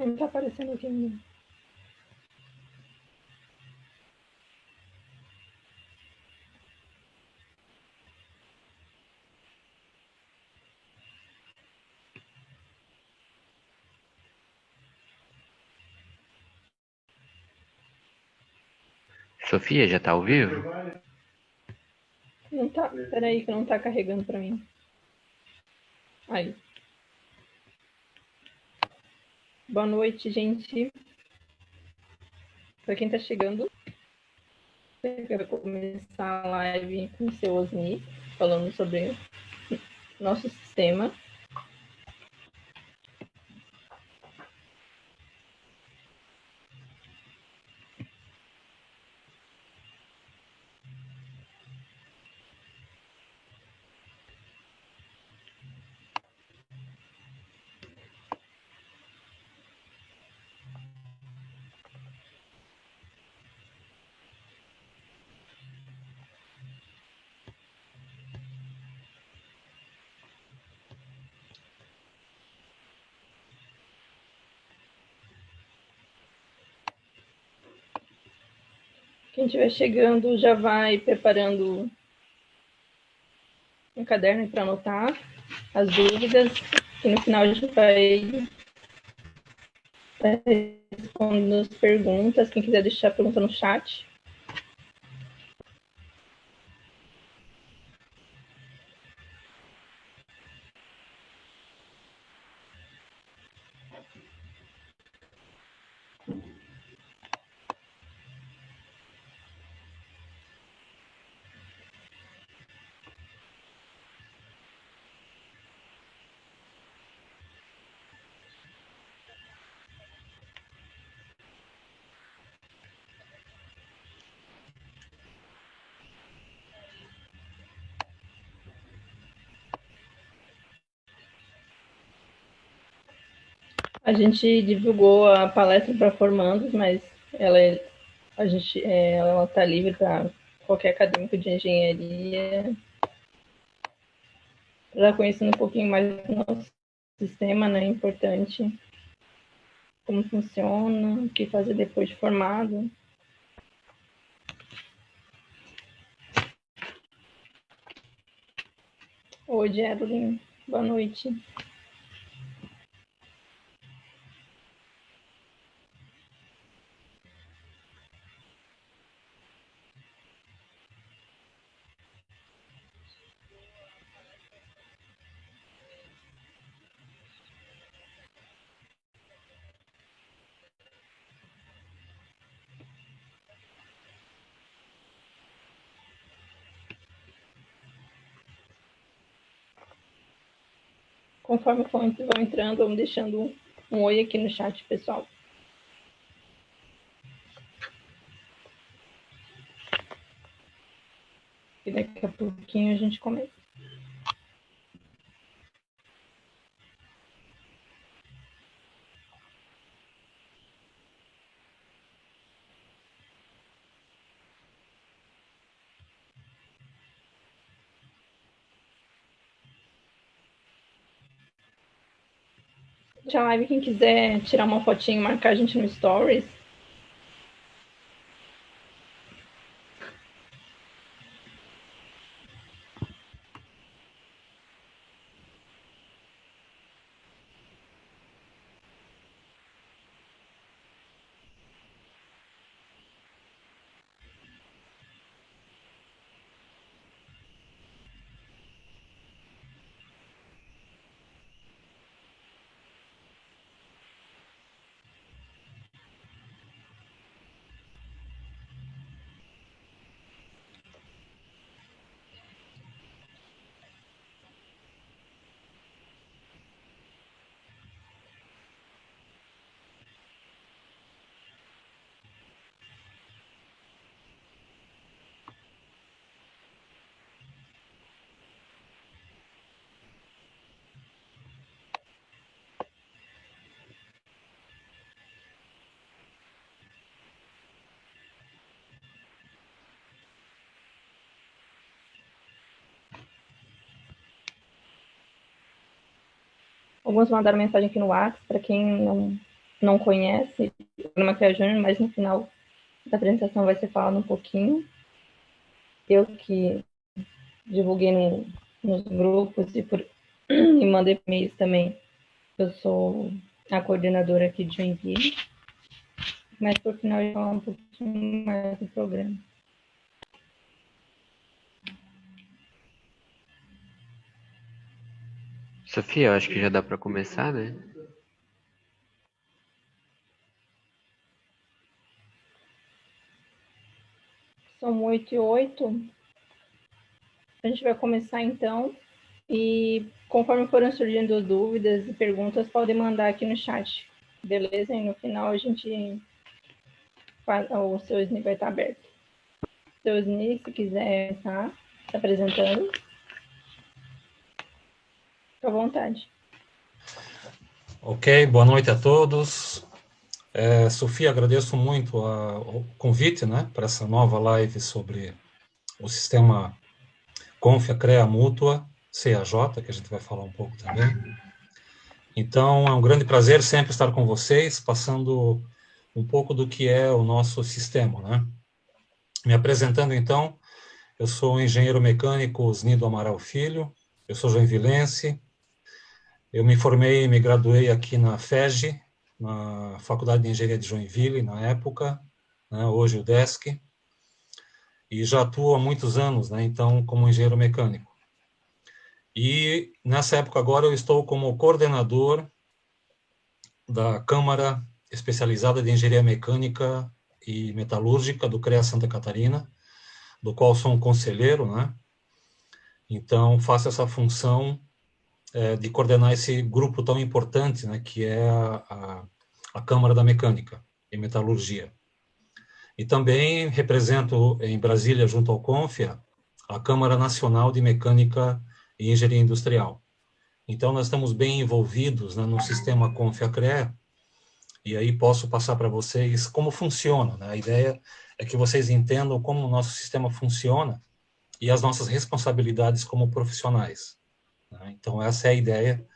Não tá aparecendo aqui ainda. Sofia, já tá ao vivo? Não tá. Peraí, que não tá carregando pra mim. Aí. Boa noite, gente. Pra quem tá chegando, eu vou começar a live com o seu Osni, falando sobre nosso sistema. Quem estiver chegando já vai preparando um caderno para anotar as dúvidas, e no final a gente vai respondendo as perguntas. Quem quiser deixar a pergunta no chat. A gente divulgou a palestra para formandos, mas ela está livre para qualquer acadêmico de engenharia, já conhecendo um pouquinho mais do nosso sistema, né? Importante como funciona, o que fazer depois de formado. Oi, Evelyn. Boa noite. Conforme vão entrando, vamos deixando um oi aqui no chat, pessoal. E daqui a pouquinho a gente começa. Deixa a live, quem quiser tirar uma fotinha e marcar a gente no Stories. Alguns mandaram mensagem aqui no WhatsApp, para quem não conhece o programa CREA Júnior, mas no final da apresentação vai ser falado um pouquinho. Eu que divulguei nos grupos e mandei e-mails também. Eu sou a coordenadora aqui de Joinville, mas por final eu vou falar um pouquinho mais do programa. Sofia, eu acho que já dá para começar, né? São 8h08. A gente vai começar então. E conforme forem surgindo dúvidas e perguntas, podem mandar aqui no chat. Beleza? E no final a gente o seu SNI vai estar aberto. Seu SNI, se quiser estar se apresentando, fica à vontade. Ok, boa noite a todos. Sofia, agradeço muito o convite, né, para essa nova live sobre o sistema Confia CREA Mútua, CAJ, que a gente vai falar um pouco também. Então, é um grande prazer sempre estar com vocês, passando um pouco do que é o nosso sistema, né? Me apresentando, então, eu sou o engenheiro mecânico Osnido Amaral Filho, eu sou joinvilense, eu me formei e me graduei aqui na FEG, na Faculdade de Engenharia de Joinville, na época, né, hoje o DESC, e já atuo há muitos anos, né, então, como engenheiro mecânico. E, nessa época agora, eu estou como coordenador da Câmara Especializada de Engenharia Mecânica e Metalúrgica do CREA Santa Catarina, do qual sou um conselheiro, né, então faço essa função de coordenar esse grupo tão importante, né, que é a Câmara da Mecânica e Metalurgia. E também represento em Brasília, junto ao CONFIA, a Câmara Nacional de Mecânica e Engenharia Industrial. Então, nós estamos bem envolvidos, né, no sistema CONFIA-CREA, e aí posso passar para vocês como funciona, né? A ideia é que vocês entendam como o nosso sistema funciona e as nossas responsabilidades como profissionais, né? Então, essa é a ideia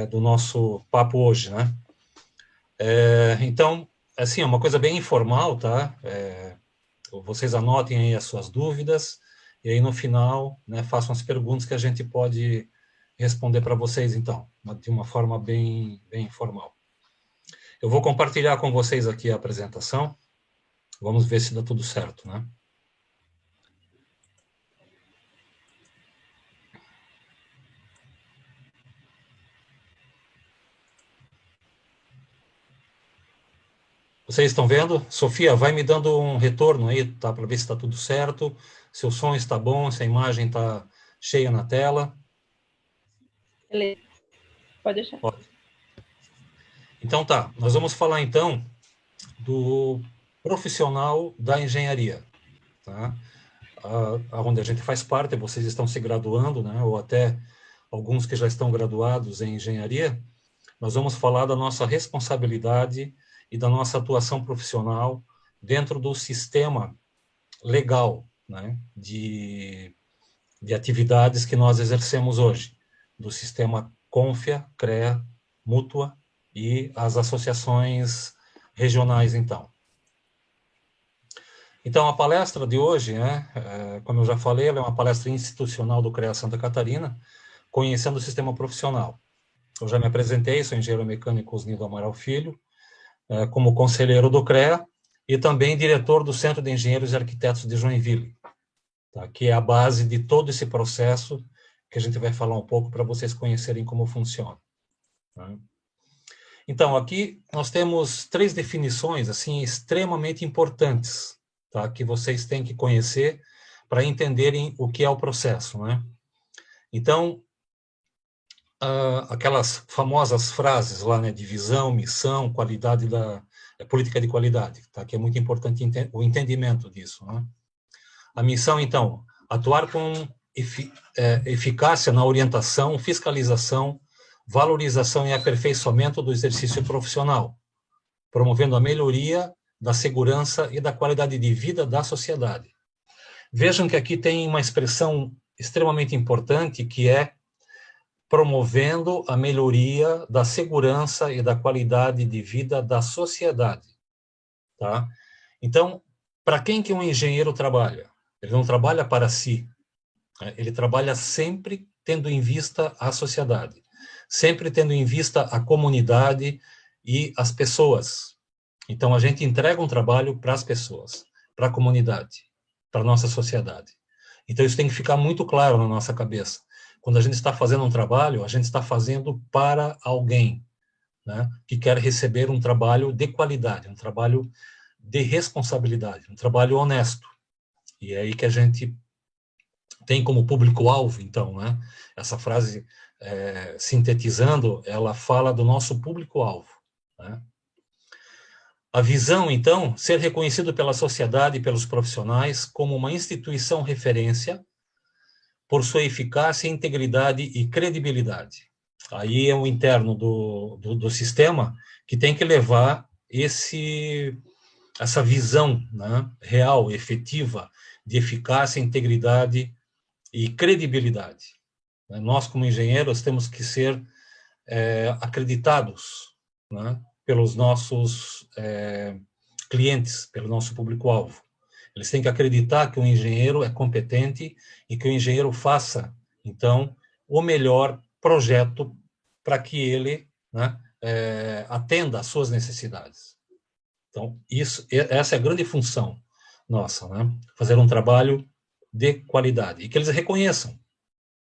do nosso papo hoje, né? Então, assim, é uma coisa bem informal, tá? Vocês anotem aí as suas dúvidas e aí no final, né, façam as perguntas que a gente pode responder para vocês, então, de uma forma bem informal. Eu vou compartilhar com vocês aqui a apresentação. Vamos ver se dá tudo certo, né? Vocês estão vendo? Sofia, vai me dando um retorno aí, tá? Para ver se está tudo certo, se o som está bom, se a imagem está cheia na tela. Beleza. Pode deixar. Então tá, nós vamos falar então do profissional da engenharia, tá? Onde a gente faz parte, vocês estão se graduando, né? Ou até alguns que já estão graduados em engenharia. Nós vamos falar da nossa responsabilidade e da nossa atuação profissional dentro do sistema legal, né, de atividades que nós exercemos hoje, do sistema CONFIA, CREA, Mútua e as associações regionais, então. Então, a palestra de hoje, né, como eu já falei, ela é uma palestra institucional do CREA Santa Catarina, conhecendo o sistema profissional. Eu já me apresentei, sou engenheiro mecânico Osnido Amaral Filho, como conselheiro do CREA e também diretor do Centro de Engenheiros e Arquitetos de Joinville, tá? Que é a base de todo esse processo que a gente vai falar um pouco para vocês conhecerem como funciona, tá? Então, aqui nós temos 3 definições assim extremamente importantes, tá? Que vocês têm que conhecer para entenderem o que é o processo, né? Então, aquelas famosas frases lá, né, de visão, missão, qualidade política de qualidade, tá? Que é muito importante o entendimento disso, né? A missão, então, atuar com eficácia na orientação, fiscalização, valorização e aperfeiçoamento do exercício profissional, promovendo a melhoria da segurança e da qualidade de vida da sociedade. Vejam que aqui tem uma expressão extremamente importante que é promovendo a melhoria da segurança e da qualidade de vida da sociedade, tá? Então, para quem que um engenheiro trabalha? Ele não trabalha para si, né? Ele trabalha sempre tendo em vista a sociedade, sempre tendo em vista a comunidade e as pessoas. Então, a gente entrega um trabalho para as pessoas, para a comunidade, para a nossa sociedade. Então, isso tem que ficar muito claro na nossa cabeça. Quando a gente está fazendo um trabalho, a gente está fazendo para alguém, né, que quer receber um trabalho de qualidade, um trabalho de responsabilidade, um trabalho honesto. E é aí que a gente tem como público-alvo, então, né, essa frase, sintetizando, ela fala do nosso público-alvo, né? A visão, então, ser reconhecido pela sociedade e pelos profissionais como uma instituição referência por sua eficácia, integridade e credibilidade. Aí é o interno do sistema que tem que levar essa visão, né, real, efetiva, de eficácia, integridade e credibilidade. Nós, como engenheiros, temos que ser acreditados, né, pelos nossos clientes, pelo nosso público-alvo. Eles têm que acreditar que o engenheiro é competente e que o engenheiro faça, então, o melhor projeto para que ele, né, atenda às suas necessidades. Então, essa é a grande função nossa, né? Fazer um trabalho de qualidade e que eles reconheçam,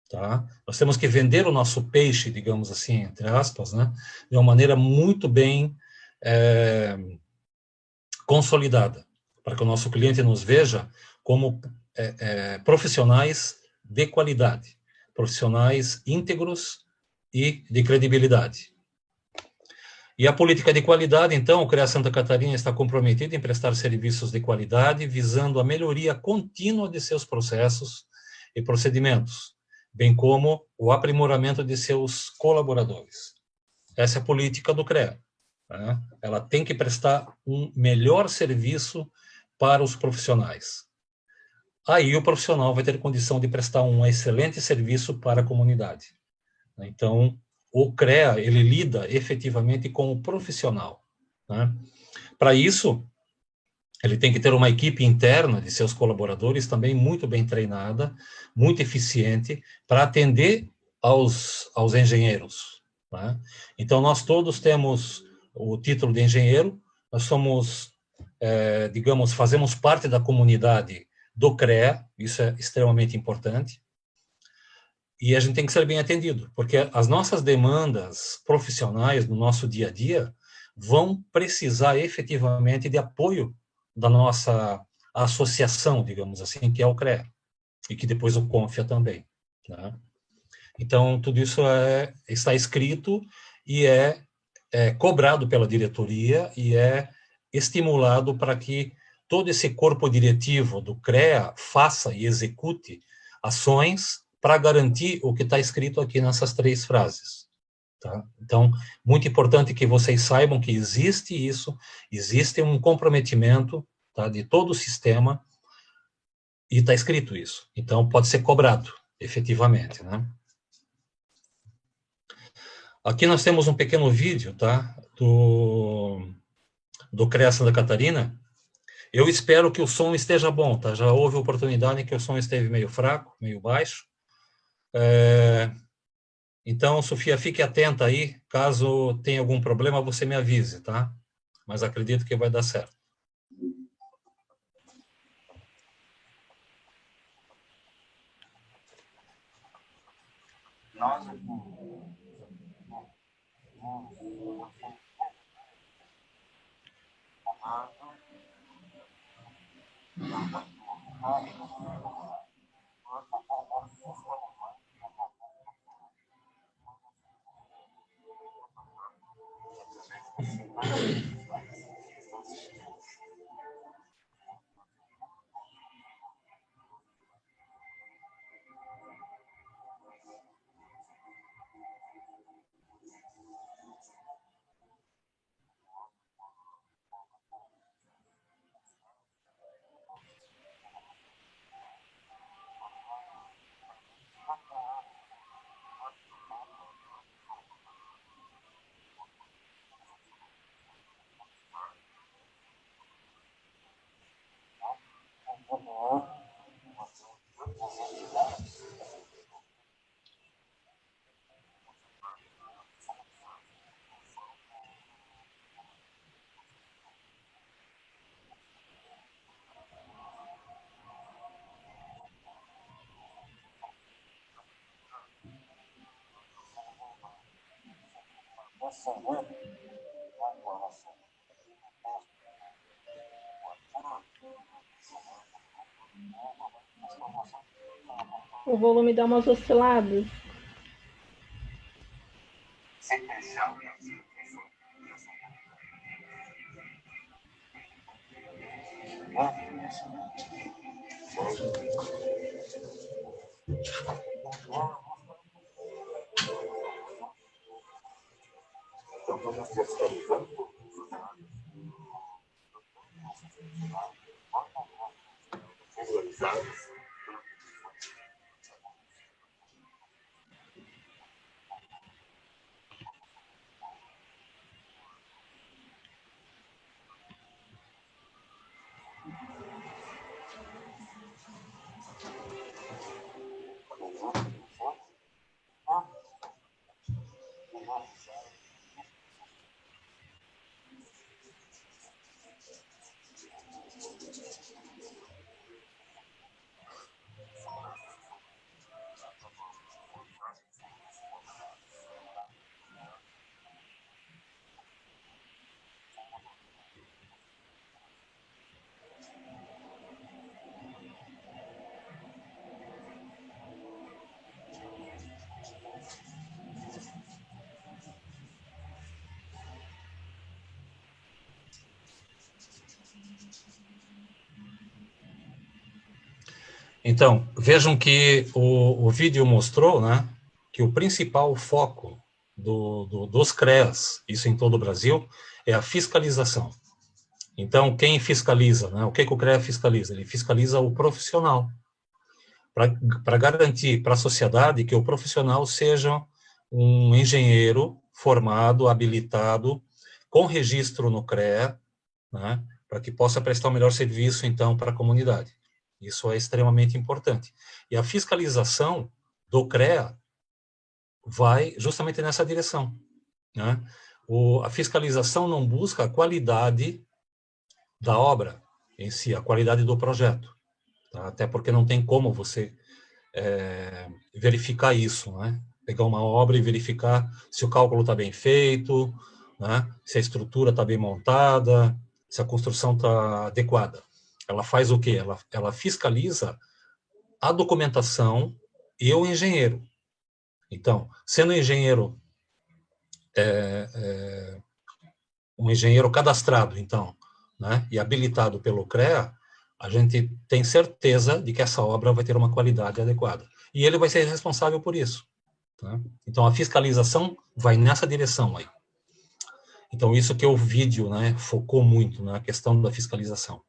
tá? Nós temos que vender o nosso peixe, digamos assim, entre aspas, né, de uma maneira muito bem consolidada, para que o nosso cliente nos veja como profissionais de qualidade, profissionais íntegros e de credibilidade. E a política de qualidade, então, o CREA Santa Catarina está comprometida em prestar serviços de qualidade, visando a melhoria contínua de seus processos e procedimentos, bem como o aprimoramento de seus colaboradores. Essa é a política do CREA. Né? Ela tem que prestar um melhor serviço para os profissionais. Aí o profissional vai ter condição de prestar um excelente serviço para a comunidade. Então, o CREA, ele lida efetivamente com o profissional. Né? Para isso, ele tem que ter uma equipe interna de seus colaboradores também muito bem treinada, muito eficiente, para atender aos engenheiros. Né? Então, nós todos temos o título de engenheiro, nós somos, digamos, fazemos parte da comunidade do CREA, isso é extremamente importante, e a gente tem que ser bem atendido, porque as nossas demandas profissionais no nosso dia a dia vão precisar efetivamente de apoio da nossa associação, digamos assim, que é o CREA, e que depois o CONFIA também. Né? Então, tudo isso está escrito e é cobrado pela diretoria e é estimulado para que todo esse corpo diretivo do CREA faça e execute ações para garantir o que está escrito aqui nessas 3 frases. Tá? Então, muito importante que vocês saibam que existe isso, existe um comprometimento, tá, de todo o sistema e está escrito isso. Então, pode ser cobrado, efetivamente, né? Aqui nós temos um pequeno vídeo, tá, do CREA Santa Catarina. Eu espero que o som esteja bom, tá? Já houve oportunidade em que o som esteve meio fraco, meio baixo. Então, Sofia, fique atenta aí. Caso tenha algum problema, você me avise, tá? Mas acredito que vai dar certo. Nós O volume dá umas osciladas. Então, vejam que o vídeo mostrou, né, que o principal foco dos CREAs, isso em todo o Brasil, é a fiscalização. Então, quem fiscaliza, né, o que o CREA fiscaliza? Ele fiscaliza o profissional, para garantir para a sociedade que o profissional seja um engenheiro formado, habilitado, com registro no CREA, né, para que possa prestar o melhor serviço, então, para a comunidade. Isso é extremamente importante. E a fiscalização do CREA vai justamente nessa direção, né? A fiscalização não busca a qualidade da obra em si, a qualidade do projeto, tá? Até porque não tem como você verificar isso, né? Pegar uma obra e verificar se o cálculo está bem feito, né? Se a estrutura está bem montada, se a construção está adequada. Ela faz o quê? Ela fiscaliza a documentação e o engenheiro. Então, sendo engenheiro, um engenheiro cadastrado, então, né, e habilitado pelo CREA, a gente tem certeza de que essa obra vai ter uma qualidade adequada. E ele vai ser responsável por isso. Tá? Então, a fiscalização vai nessa direção aí. Então, isso que o vídeo, né, focou muito na questão da fiscalização.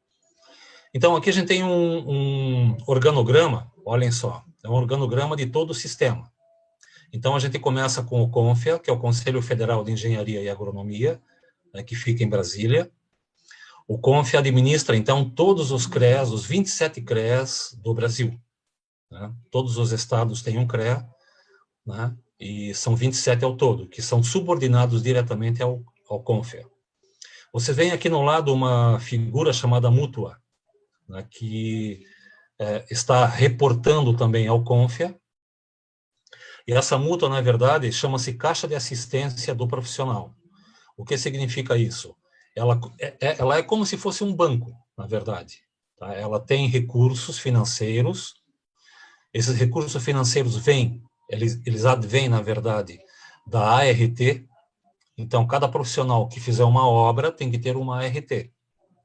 Então, aqui a gente tem um organograma, olhem só, é um organograma de todo o sistema. Então, a gente começa com o CONFEA, que é o Conselho Federal de Engenharia e Agronomia, né, que fica em Brasília. O CONFEA administra, então, todos os CREAs, os 27 CREAs do Brasil. Né? Todos os estados têm um CREA, né? E são 27 ao todo, que são subordinados diretamente ao CONFEA. Você vem aqui no lado uma figura chamada mútua, né, que está reportando também ao CONFEA, e essa mútua, na verdade, chama-se Caixa de Assistência do Profissional. O que significa isso? Ela é como se fosse um banco, na verdade. Tá? Ela tem recursos financeiros, esses recursos financeiros eles advêm, na verdade, da ART. Então, cada profissional que fizer uma obra tem que ter uma ART,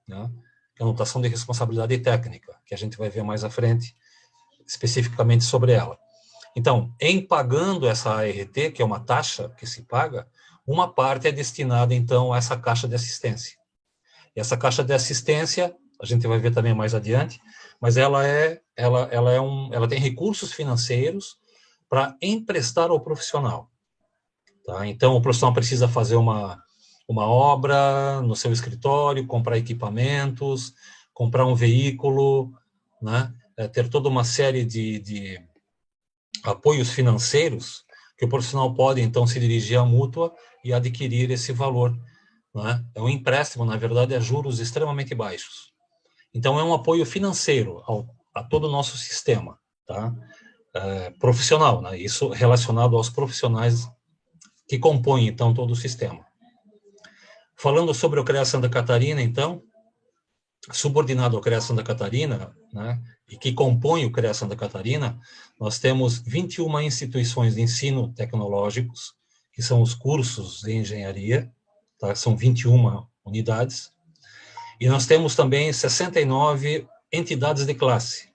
né? Que é a anotação de responsabilidade técnica, que a gente vai ver mais à frente, especificamente sobre ela. Então, em pagando essa ART, que é uma taxa que se paga, uma parte é destinada, então, a essa caixa de assistência. E essa caixa de assistência, a gente vai ver também mais adiante, mas ela tem recursos financeiros para emprestar ao profissional. Tá? Então, o profissional precisa fazer uma obra no seu escritório, comprar equipamentos, comprar um veículo, né? Ter toda uma série de apoios financeiros que o profissional pode, então, se dirigir à mútua e adquirir esse valor. Né? É um empréstimo, na verdade, a juros extremamente baixos. Então, é um apoio financeiro a todo o nosso sistema, tá? Profissional, né? Isso relacionado aos profissionais que compõem, então, todo o sistema. Falando sobre o CREA Santa Catarina, então, subordinado ao CREA Santa Catarina, né, e que compõe o CREA Santa Catarina, nós temos 21 instituições de ensino tecnológicos, que são os cursos de engenharia, tá? São 21 unidades, e nós temos também 69 entidades de classe,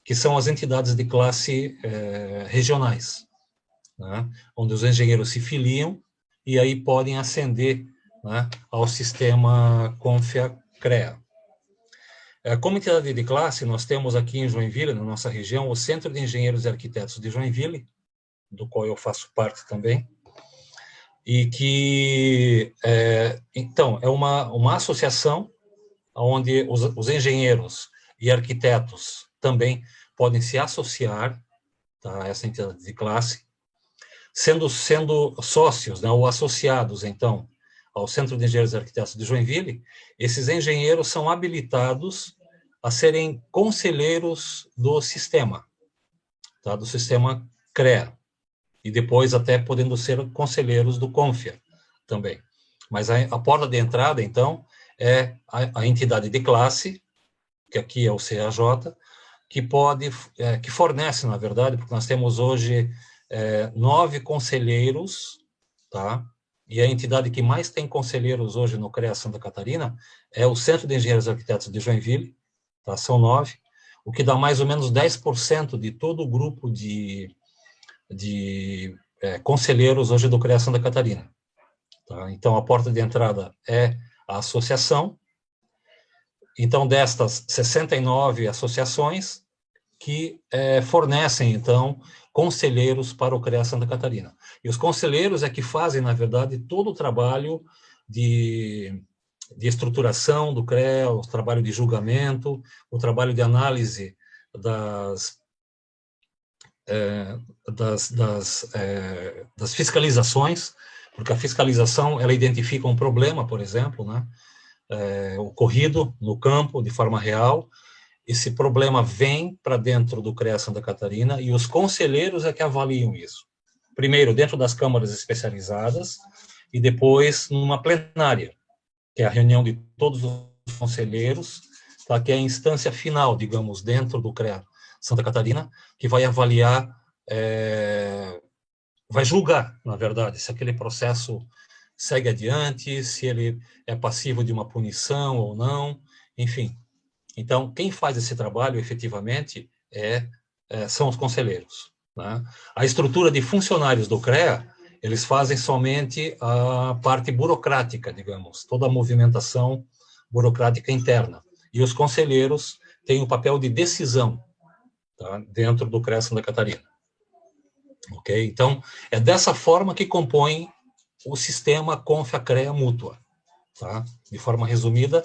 que são as entidades de classe regionais, né, onde os engenheiros se filiam e aí podem ascender, né, ao sistema CONFIA-CREA. Como entidade de classe, nós temos aqui em Joinville, na nossa região, o Centro de Engenheiros e Arquitetos de Joinville, do qual eu faço parte também, e que, então, é uma associação onde os engenheiros e arquitetos também podem se associar, tá, a essa entidade de classe, sendo sócios, né, ou associados, então, ao Centro de Engenheiros e Arquitetos de Joinville. Esses engenheiros são habilitados a serem conselheiros do sistema, tá, do sistema CREA, e depois até podendo ser conselheiros do CONFIA também. Mas a porta de entrada, então, é a entidade de classe, que aqui é o CAJ, que fornece, na verdade, porque nós temos hoje 9 conselheiros, tá? E a entidade que mais tem conselheiros hoje no CREA Santa Catarina é o Centro de Engenheiros e Arquitetos de Joinville, tá? São 9, o que dá mais ou menos 10% de todo o grupo de conselheiros hoje do CREA Santa Catarina. Tá? Então, a porta de entrada é a associação. Então, destas 69 associações que fornecem, então, conselheiros para o CREA Santa Catarina. E os conselheiros é que fazem, na verdade, todo o trabalho de estruturação do CREA, o trabalho de julgamento, o trabalho de análise das fiscalizações, porque a fiscalização, ela identifica um problema, por exemplo, né, ocorrido no campo, de forma real. Esse problema vem para dentro do CREA Santa Catarina e os conselheiros é que avaliam isso. Primeiro, dentro das câmaras especializadas e depois numa plenária, que é a reunião de todos os conselheiros, tá, que é a instância final, digamos, dentro do CREA Santa Catarina, que vai avaliar, vai julgar, na verdade, se aquele processo segue adiante, se ele é passivo de uma punição ou não, enfim. Então, quem faz esse trabalho, efetivamente, são os conselheiros, né? A estrutura de funcionários do CREA, eles fazem somente a parte burocrática, digamos, toda a movimentação burocrática interna. E os conselheiros têm o papel de decisão, tá, dentro do CREA Santa Catarina. Ok? Então, é dessa forma que compõe o sistema CONFIA-CREA mútua, tá? De forma resumida,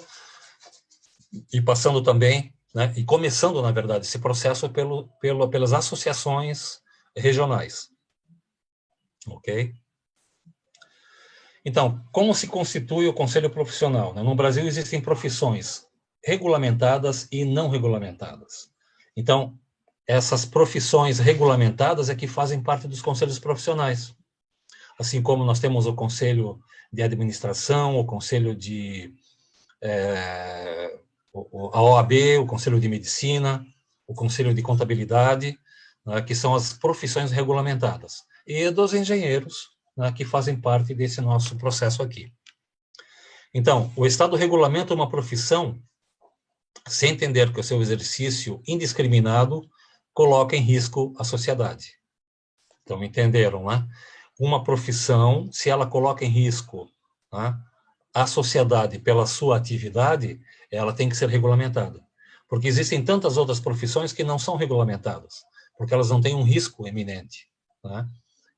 e passando também, né, e começando, na verdade, esse processo pelas associações regionais. Ok? Então, como se constitui o Conselho Profissional? No Brasil existem profissões regulamentadas e não regulamentadas. Então, essas profissões regulamentadas é que fazem parte dos conselhos profissionais. Assim como nós temos o Conselho de Administração, o Conselho de... a OAB, o Conselho de Medicina, o Conselho de Contabilidade, né, que são as profissões regulamentadas, e dos engenheiros, né, que fazem parte desse nosso processo aqui. Então, o Estado regulamenta uma profissão sem entender que o seu exercício indiscriminado coloca em risco a sociedade. Então, entenderam, né? Uma profissão, se ela coloca em risco, né, a sociedade pela sua atividade, ela tem que ser regulamentada. Porque existem tantas outras profissões que não são regulamentadas, porque elas não têm um risco eminente, né?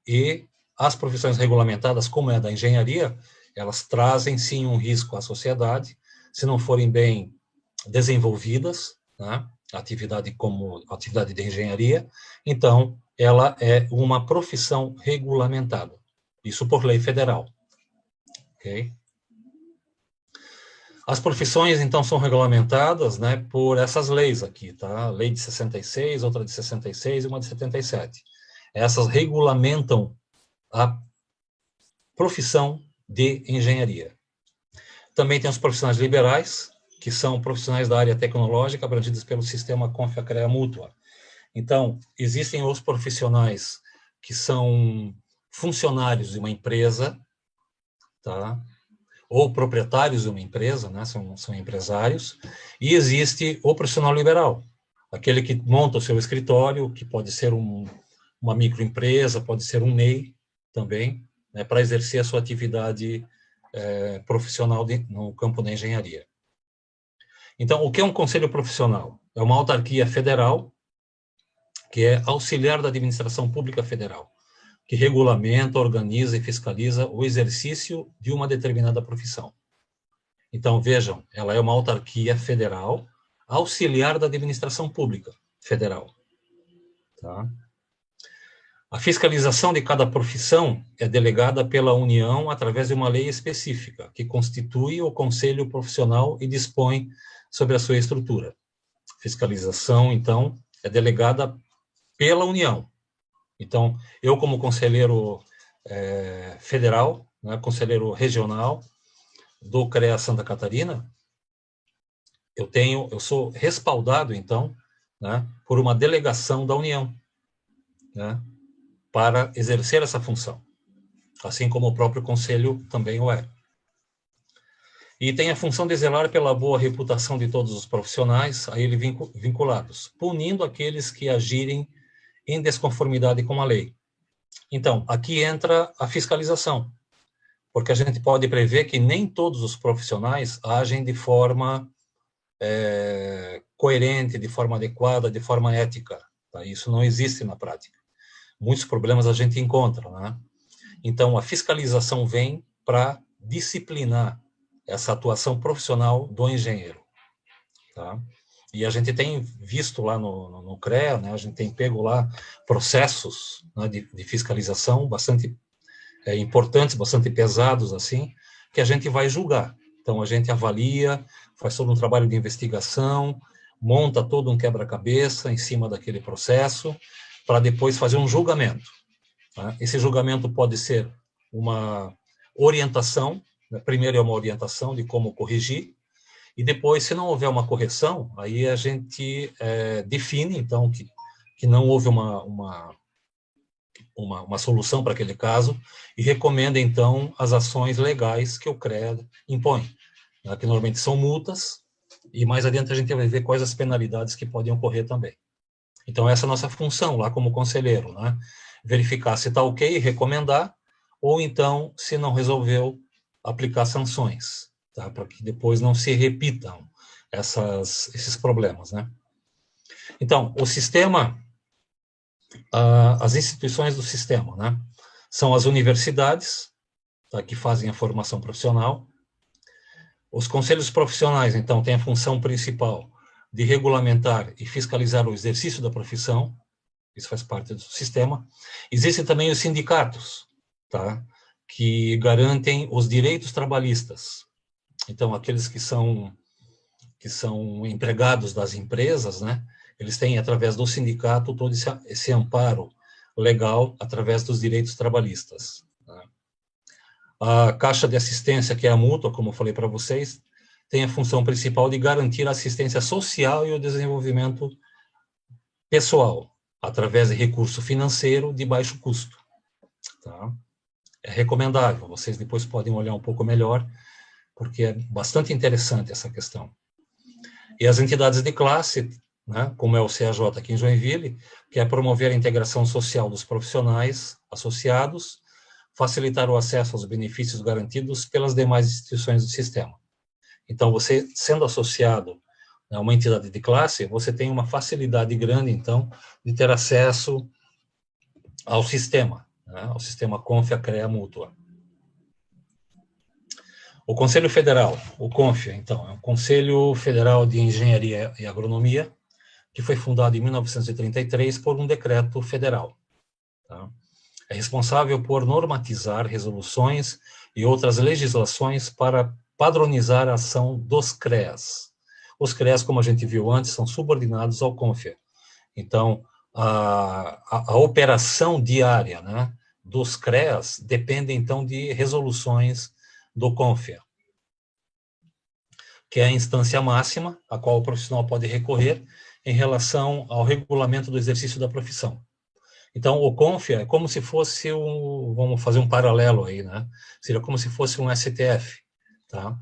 E as profissões regulamentadas, como é a da engenharia, elas trazem sim um risco à sociedade, se não forem bem desenvolvidas, né? Atividade como atividade de engenharia, então ela é uma profissão regulamentada, isso por lei federal. Ok? As profissões, então, são regulamentadas, né, por essas leis aqui, tá? Lei de 66, outra de 66 e uma de 77. Essas regulamentam profissão de engenharia. Também tem os profissionais liberais, que são profissionais da área tecnológica abrangidos pelo sistema Confia-CREA Mútua. Então, existem os profissionais que são funcionários de uma empresa, tá? Ou proprietários de uma empresa, né? São empresários, e existe o profissional liberal, aquele que monta o seu escritório, que pode ser uma microempresa, pode ser um MEI também, né? Para exercer a sua atividade profissional no campo da engenharia. Então, o que é um conselho profissional? É uma autarquia federal, que é auxiliar da administração pública federal, que regulamenta, organiza e fiscaliza o exercício de uma determinada profissão. Então, vejam, ela é uma autarquia federal, auxiliar da administração pública federal. Tá? A fiscalização de cada profissão é delegada pela União através de uma lei específica, que constitui o Conselho Profissional e dispõe sobre a sua estrutura. Fiscalização, então, é delegada pela União. Então, eu como conselheiro federal, né, conselheiro regional do CREA Santa Catarina, eu sou respaldado, então, né, por uma delegação da União, né, para exercer essa função, assim como o próprio conselho também o é. E tem a função de zelar pela boa reputação de todos os profissionais a ele vinculados, punindo aqueles que agirem em desconformidade com a lei. Então, aqui entra a fiscalização, porque a gente pode prever que nem todos os profissionais agem de forma coerente, de forma adequada, de forma ética. Tá? Isso não existe na prática. Muitos problemas a gente encontra, né? Então, a fiscalização vem para disciplinar essa atuação profissional do engenheiro. Tá? E a gente tem visto lá no CREA, né, a gente tem pego lá processos, né, de fiscalização bastante importantes, bastante pesados, assim, que a gente vai julgar. Então, a gente avalia, faz todo um trabalho de investigação, monta todo um quebra-cabeça em cima daquele processo, para depois fazer um julgamento. Tá? Esse julgamento pode ser uma orientação, né? Primeiro é uma orientação de como corrigir, e depois, se não houver uma correção, aí a gente define, então, que não houve uma solução para aquele caso, e recomenda, então, as ações legais que o CREA impõe, né? Que normalmente são multas, e mais adiante a gente vai ver quais as penalidades que podem ocorrer também. Então, essa é a nossa função lá como conselheiro, né? Verificar se está ok, recomendar, ou então, se não resolveu, aplicar sanções, tá? Para que depois não se repitam esses problemas, né? Então, o sistema, as instituições do sistema, né? São as universidades, tá? Que fazem a formação profissional. Os conselhos profissionais, então, têm a função principal de regulamentar e fiscalizar o exercício da profissão, isso faz parte do sistema. Existem também os sindicatos, tá? Que garantem os direitos trabalhistas. Então, aqueles que são empregados das empresas, né? Eles têm, através do sindicato, todo esse amparo legal através dos direitos trabalhistas. Tá? A Caixa de Assistência, que é a mútua, como eu falei para vocês, tem a função principal de garantir a assistência social e o desenvolvimento pessoal, através de recurso financeiro de baixo custo. Tá? É recomendável, vocês depois podem olhar um pouco melhor, porque é bastante interessante essa questão. E as entidades de classe, né, como é o CAJ aqui em Joinville, que é promover a integração social dos profissionais associados, facilitar o acesso aos benefícios garantidos pelas demais instituições do sistema. Então, você, sendo associado a uma entidade de classe, você tem uma facilidade grande, então, de ter acesso ao sistema, né, ao sistema Confia-CREA Mútua. O Conselho Federal, o CONFIA, então, é um Conselho Federal de Engenharia e Agronomia, que foi fundado em 1933 por um decreto federal. Tá? É responsável por normatizar resoluções e outras legislações para padronizar a ação dos CREAs. Os CREAs, como a gente viu antes, são subordinados ao CONFIA. Então, a operação diária, né, dos CREAs depende, então, de resoluções do CONFIA, que é a instância máxima a qual o profissional pode recorrer em relação ao regulamento do exercício da profissão. Então, o CONFIA é como se fosse vamos fazer um paralelo aí, né? Seria como se fosse um STF, tá?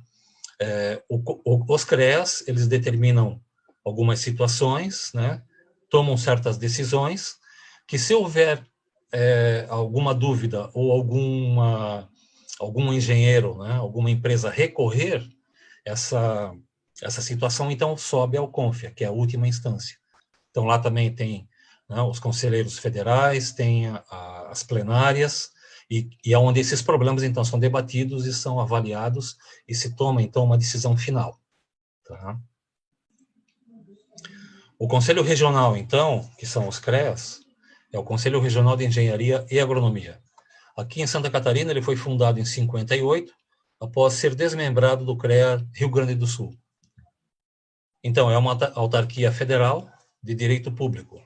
Os CREAs, eles determinam algumas situações, né? Tomam certas decisões, que se houver alguma dúvida ou algum engenheiro, né? Alguma empresa recorrer essa situação, então sobe ao CONFIA, que é a última instância. Então, lá também tem, né, os conselheiros federais, tem as plenárias, e onde esses problemas, então, são debatidos e são avaliados, e se toma, então, uma decisão final. Tá? O Conselho Regional, então, que são os CREAs, é o Conselho Regional de Engenharia e Agronomia. Aqui em Santa Catarina, ele foi fundado em 58, após ser desmembrado do CREA Rio Grande do Sul. Então, é uma autarquia federal de direito público,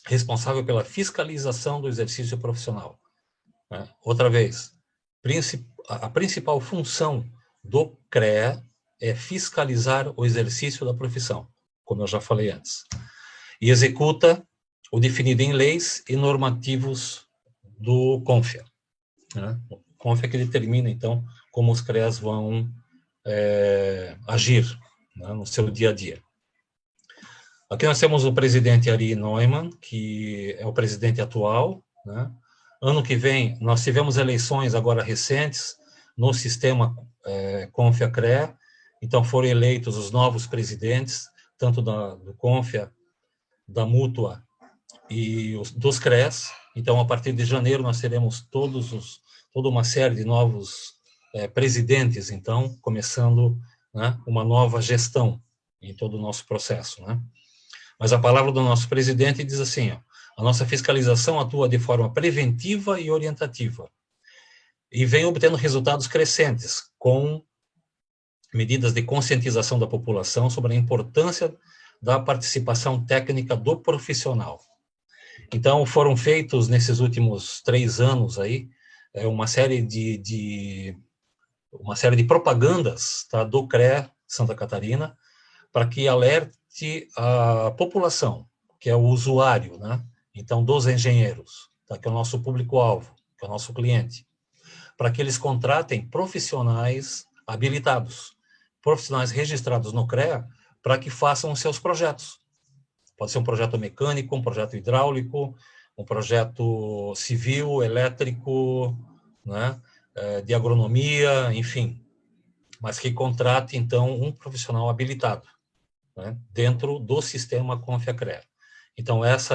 responsável pela fiscalização do exercício profissional. Outra vez, a principal função do CREA é fiscalizar o exercício da profissão, como eu já falei antes, e executa o definido em leis e normativos do CONFIA. O CONFIA que determina, então, como os CREAs vão agir, né, no seu dia a dia. Aqui nós temos o presidente Ari Neumann, que é o presidente atual, né? Ano que vem, nós tivemos eleições agora recentes no sistema CONFIA-CREA, então foram eleitos os novos presidentes, tanto do CONFIA, da Mútua e dos CREAs. Então, a partir de janeiro, nós teremos toda uma série de novos presidentes, então, começando, né, uma nova gestão em todo o nosso processo, né? Mas a palavra do nosso presidente diz assim, a nossa fiscalização atua de forma preventiva e orientativa e vem obtendo resultados crescentes com medidas de conscientização da população sobre a importância da participação técnica do profissional. Então, foram feitos nesses últimos 3 anos aí uma série de propagandas, tá, do CREA Santa Catarina para que alerte a população, que é o usuário, né? Então, dos engenheiros, tá? Que é o nosso público-alvo, que é o nosso cliente, para que eles contratem profissionais habilitados, profissionais registrados no CREA, para que façam os seus projetos. Pode ser um projeto mecânico, um projeto hidráulico, um projeto civil, elétrico, né? De agronomia, enfim, mas que contrate, então, um profissional habilitado, né, dentro do sistema CONFIA-CREA. Então, essa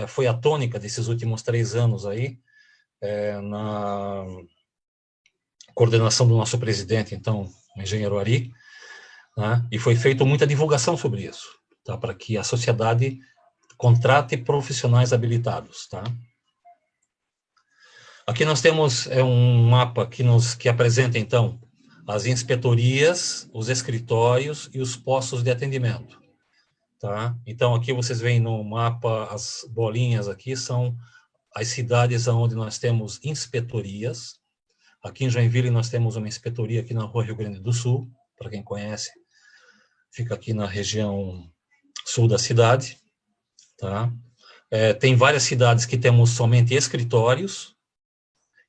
foi a tônica desses últimos 3 anos aí, na coordenação do nosso presidente, então, o engenheiro Ari, né, e foi feita muita divulgação sobre isso, tá, para que a sociedade contrate profissionais habilitados. Tá? Aqui nós temos um mapa que apresenta, então, as inspetorias, os escritórios e os postos de atendimento. Tá? Então, aqui vocês veem no mapa, as bolinhas aqui são as cidades onde nós temos inspetorias. Aqui em Joinville nós temos uma inspetoria aqui na Rua Rio Grande do Sul, para quem conhece, fica aqui na região sul da cidade. Tá? Tem várias cidades que temos somente escritórios,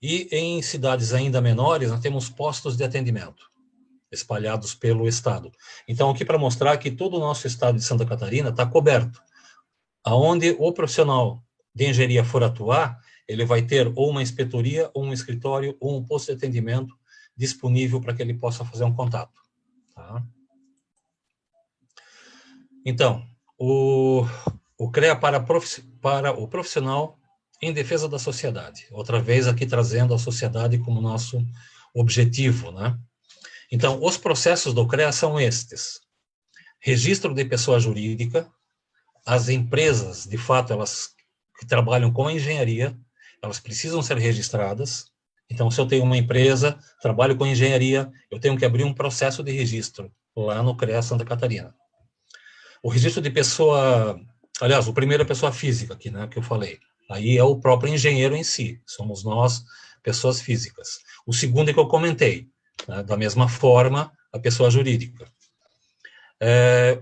e em cidades ainda menores, nós temos postos de atendimento, espalhados pelo estado. Então, aqui para mostrar que todo o nosso estado de Santa Catarina está coberto. Aonde o profissional de engenharia for atuar, ele vai ter ou uma inspetoria, ou um escritório, ou um posto de atendimento disponível para que ele possa fazer um contato. Tá? Então, o CREA para o profissional em defesa da sociedade. Outra vez aqui trazendo a sociedade como nosso objetivo, né? Então, os processos do CREA são estes: registro de pessoa jurídica, as empresas, de fato, elas que trabalham com a engenharia, elas precisam ser registradas. Então, se eu tenho uma empresa, trabalho com engenharia, eu tenho que abrir um processo de registro lá no CREA Santa Catarina. O registro de pessoa, aliás, o primeiro é pessoa física aqui, né, que eu falei. Aí é o próprio engenheiro em si, somos nós, pessoas físicas. O segundo é que eu comentei, né? Da mesma forma, a pessoa jurídica.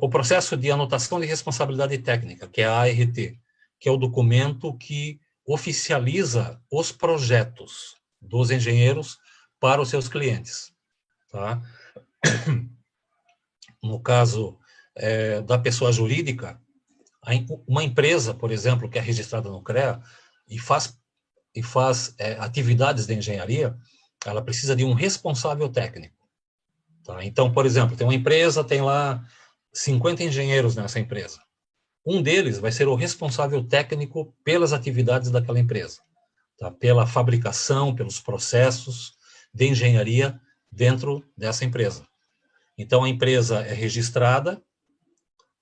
O processo de anotação de responsabilidade técnica, que é a ART, que é o documento que oficializa os projetos dos engenheiros para os seus clientes. Tá? No caso da pessoa jurídica, uma empresa, por exemplo, que é registrada no CREA e faz atividades de engenharia, ela precisa de um responsável técnico. Tá? Então, por exemplo, tem uma empresa, tem lá 50 engenheiros nessa empresa. Um deles vai ser o responsável técnico pelas atividades daquela empresa, tá? Pela fabricação, pelos processos de engenharia dentro dessa empresa. Então, a empresa é registrada,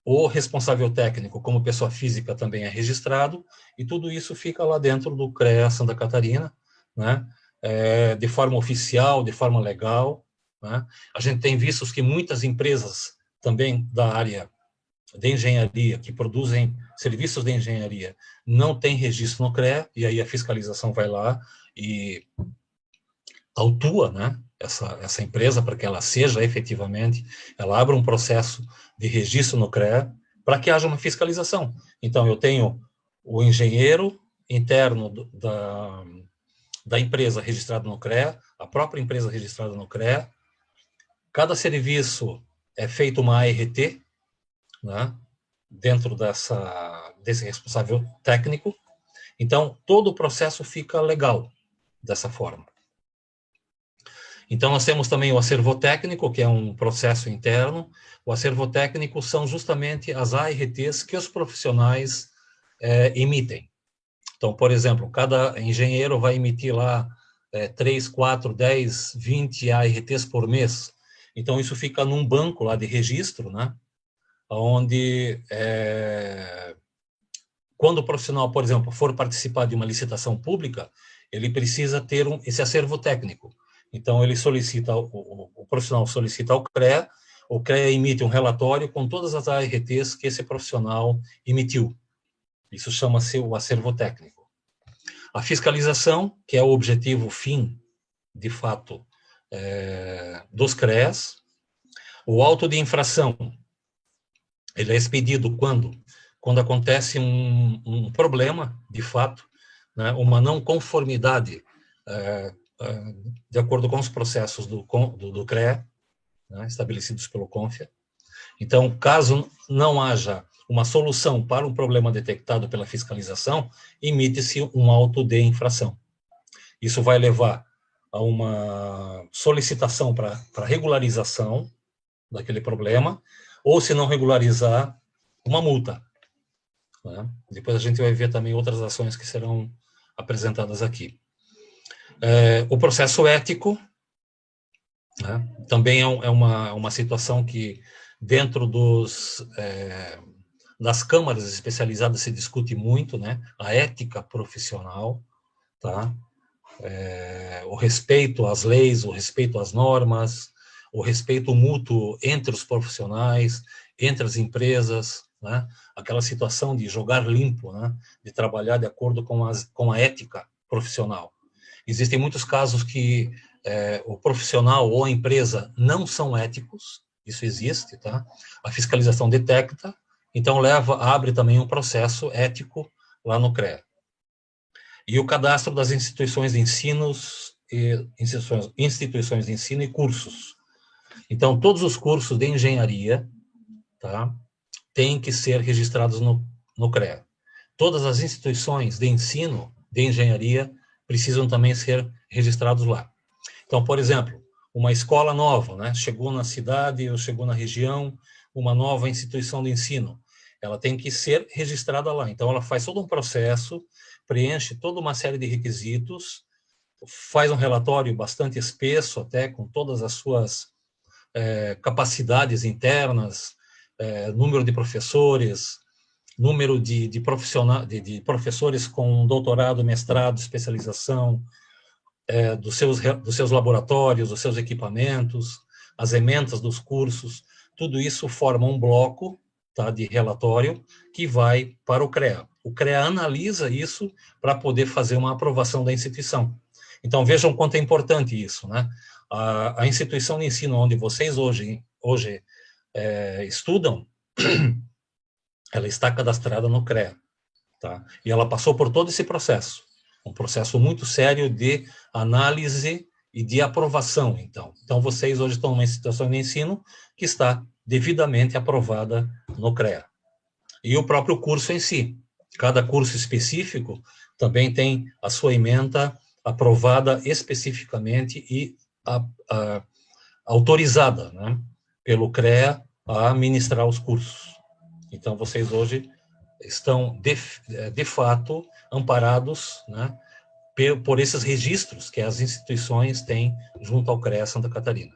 o responsável técnico, como pessoa física, também é registrado, e tudo isso fica lá dentro do CREA Santa Catarina, né? De forma oficial, de forma legal. Né? A gente tem visto que muitas empresas também da área de engenharia, que produzem serviços de engenharia, não têm registro no CREA, e aí a fiscalização vai lá e autua, né, essa empresa para que ela seja efetivamente, ela abra um processo de registro no CREA para que haja uma fiscalização. Então, eu tenho o engenheiro interno da empresa registrado no CREA, a própria empresa registrada no CREA, cada serviço é feito uma ART, né, dentro desse responsável técnico, então todo o processo fica legal dessa forma. Então nós temos também o acervo técnico, que é um processo interno. O acervo técnico são justamente as ARTs que os profissionais emitem. Então, por exemplo, cada engenheiro vai emitir lá 3, 4, 10, 20 ARTs por mês. Então isso fica num banco lá de registro, né? Onde, quando o profissional, por exemplo, for participar de uma licitação pública, ele precisa ter esse acervo técnico. Então, ele solicita, o profissional solicita ao CREA, o CREA emite um relatório com todas as ARTs que esse profissional emitiu. Isso chama-se o acervo técnico. A fiscalização, que é o objetivo fim, de fato, dos CREAs. O auto de infração, ele é expedido quando acontece um problema, de fato, né, uma não conformidade de acordo com os processos do CREA, né, estabelecidos pelo CONFIA. Então, caso não haja uma solução para um problema detectado pela fiscalização, emite-se um auto de infração. Isso vai levar a uma solicitação para regularização daquele problema, ou, se não regularizar, uma multa. Né? Depois a gente vai ver também outras ações que serão apresentadas aqui. O processo ético, né? Também é uma situação que, dentro das câmaras especializadas, se discute muito, né? A ética profissional, tá? O respeito às leis, o respeito às normas, o respeito mútuo entre os profissionais, entre as empresas, né? Aquela situação de jogar limpo, né? De trabalhar de acordo com a ética profissional. Existem muitos casos que o profissional ou a empresa não são éticos, isso existe, tá? A fiscalização detecta, então abre também um processo ético lá no CREA. E o cadastro das instituições de ensino e cursos. Então, todos os cursos de engenharia, tá, têm que ser registrados no CREA. Todas as instituições de ensino de engenharia precisam também ser registrados lá. Então, por exemplo, uma escola nova, né, chegou na cidade ou chegou na região, uma nova instituição de ensino, ela tem que ser registrada lá. Então, ela faz todo um processo, preenche toda uma série de requisitos, faz um relatório bastante espesso, até com todas as suas capacidades internas, número de professores, número de professores com doutorado, mestrado, especialização, dos seus laboratórios, dos seus equipamentos, as ementas dos cursos, tudo isso forma um bloco, tá, de relatório que vai para o CREA. o CREA analisa isso para poder fazer uma aprovação da instituição. Então, vejam quanto é importante isso, né? A instituição de ensino onde vocês hoje estudam, ela está cadastrada no CREA, tá? E ela passou por todo esse processo, um processo muito sério de análise e de aprovação, então. Então, vocês hoje estão numa instituição de ensino que está devidamente aprovada no CREA. E o próprio curso em si. Cada curso específico também tem a sua ementa aprovada especificamente e autorizada, né, pelo CREA a ministrar os cursos. Então, vocês hoje estão, de fato, amparados, né, por esses registros que as instituições têm junto ao CREA Santa Catarina.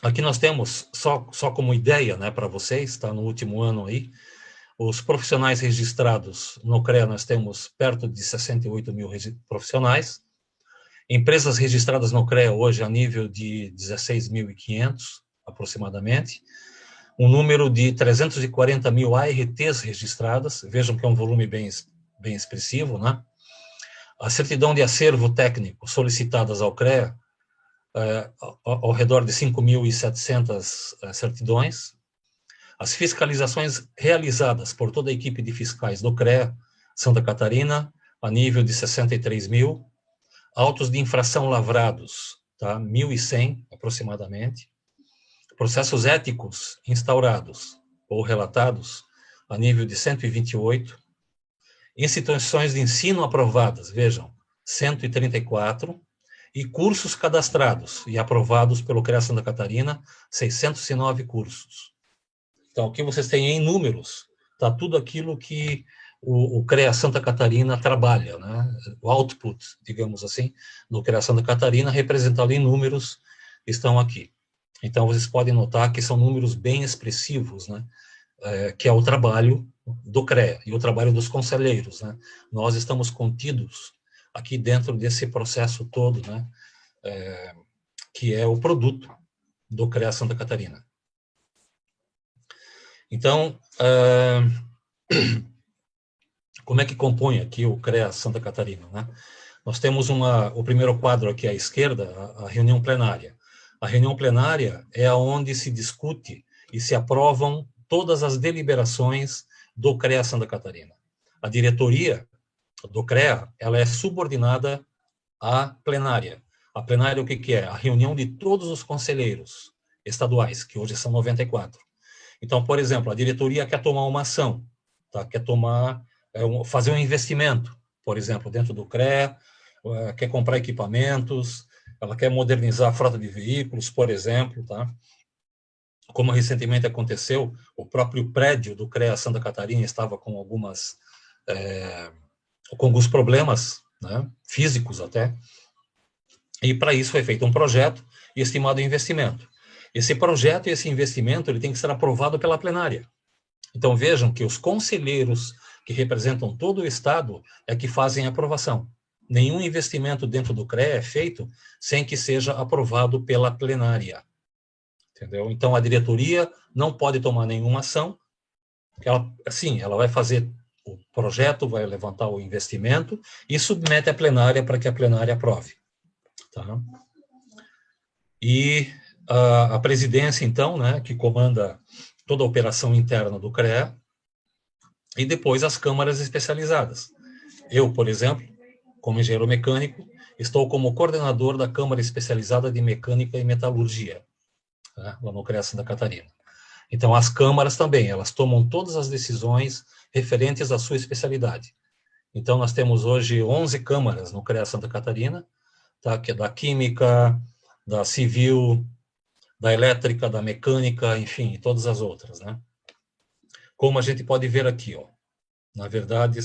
Aqui nós temos, só como ideia, né, para vocês, está no último ano aí, os profissionais registrados no CREA, nós temos perto de 68 mil profissionais. Empresas registradas no CREA hoje a nível de 16.500, aproximadamente. Um número de 340 mil ARTs registradas, vejam que é um volume bem expressivo, né? A certidão de acervo técnico solicitadas ao CREA, ao redor de 5.700 certidões. As fiscalizações realizadas por toda a equipe de fiscais do CREA Santa Catarina, a nível de 63 mil. Autos de infração lavrados, tá? 1.100 aproximadamente. Processos éticos instaurados ou relatados, a nível de 128. Instituições de ensino aprovadas, vejam, 134. E cursos cadastrados e aprovados pelo CREA Santa Catarina, 609 cursos. Então, aqui vocês têm em números, tá tudo aquilo que o CREA Santa Catarina trabalha, né? O output, digamos assim, do CREA Santa Catarina, representado em números, estão aqui. Então, vocês podem notar que são números bem expressivos, né? Que é o trabalho do CREA e o trabalho dos conselheiros, né? Nós estamos contidos aqui dentro desse processo todo, né, que é o produto do CREA Santa Catarina. Então, como é que compõe aqui o CREA Santa Catarina, né? Nós temos o primeiro quadro aqui à esquerda, a reunião plenária. A reunião plenária é onde se discute e se aprovam todas as deliberações do CREA Santa Catarina. A diretoria do CREA, ela é subordinada à plenária. A plenária, o que é? A reunião de todos os conselheiros estaduais, que hoje são 94. Então, por exemplo, a diretoria quer tomar uma ação, tá? Quer fazer um investimento, por exemplo, dentro do CREA, quer comprar equipamentos, ela quer modernizar a frota de veículos, por exemplo, tá? Como recentemente aconteceu, o próprio prédio do CREA Santa Catarina estava com alguns problemas, né, físicos até, e para isso foi feito um projeto e estimado investimento. Esse projeto e esse investimento ele tem que ser aprovado pela plenária. Então vejam que os conselheiros que representam todo o Estado é que fazem a aprovação. Nenhum investimento dentro do CREA é feito sem que seja aprovado pela plenária. Entendeu? Então a diretoria não pode tomar nenhuma ação. Ela vai fazer o projeto, vai levantar o investimento e submete à plenária para que a plenária aprove. Tá? E a presidência, então, né, que comanda toda a operação interna do CREA, e depois as câmaras especializadas. Eu, por exemplo, como engenheiro mecânico, estou como coordenador da Câmara Especializada de Mecânica e Metalurgia, né, lá no CREA Santa Catarina. Então, as câmaras também, elas tomam todas as decisões referentes à sua especialidade. Então, nós temos hoje 11 câmaras no CREA Santa Catarina, tá? Que é da química, da civil, da elétrica, da mecânica, enfim, todas as outras, né? Como a gente pode ver aqui, ó, na verdade,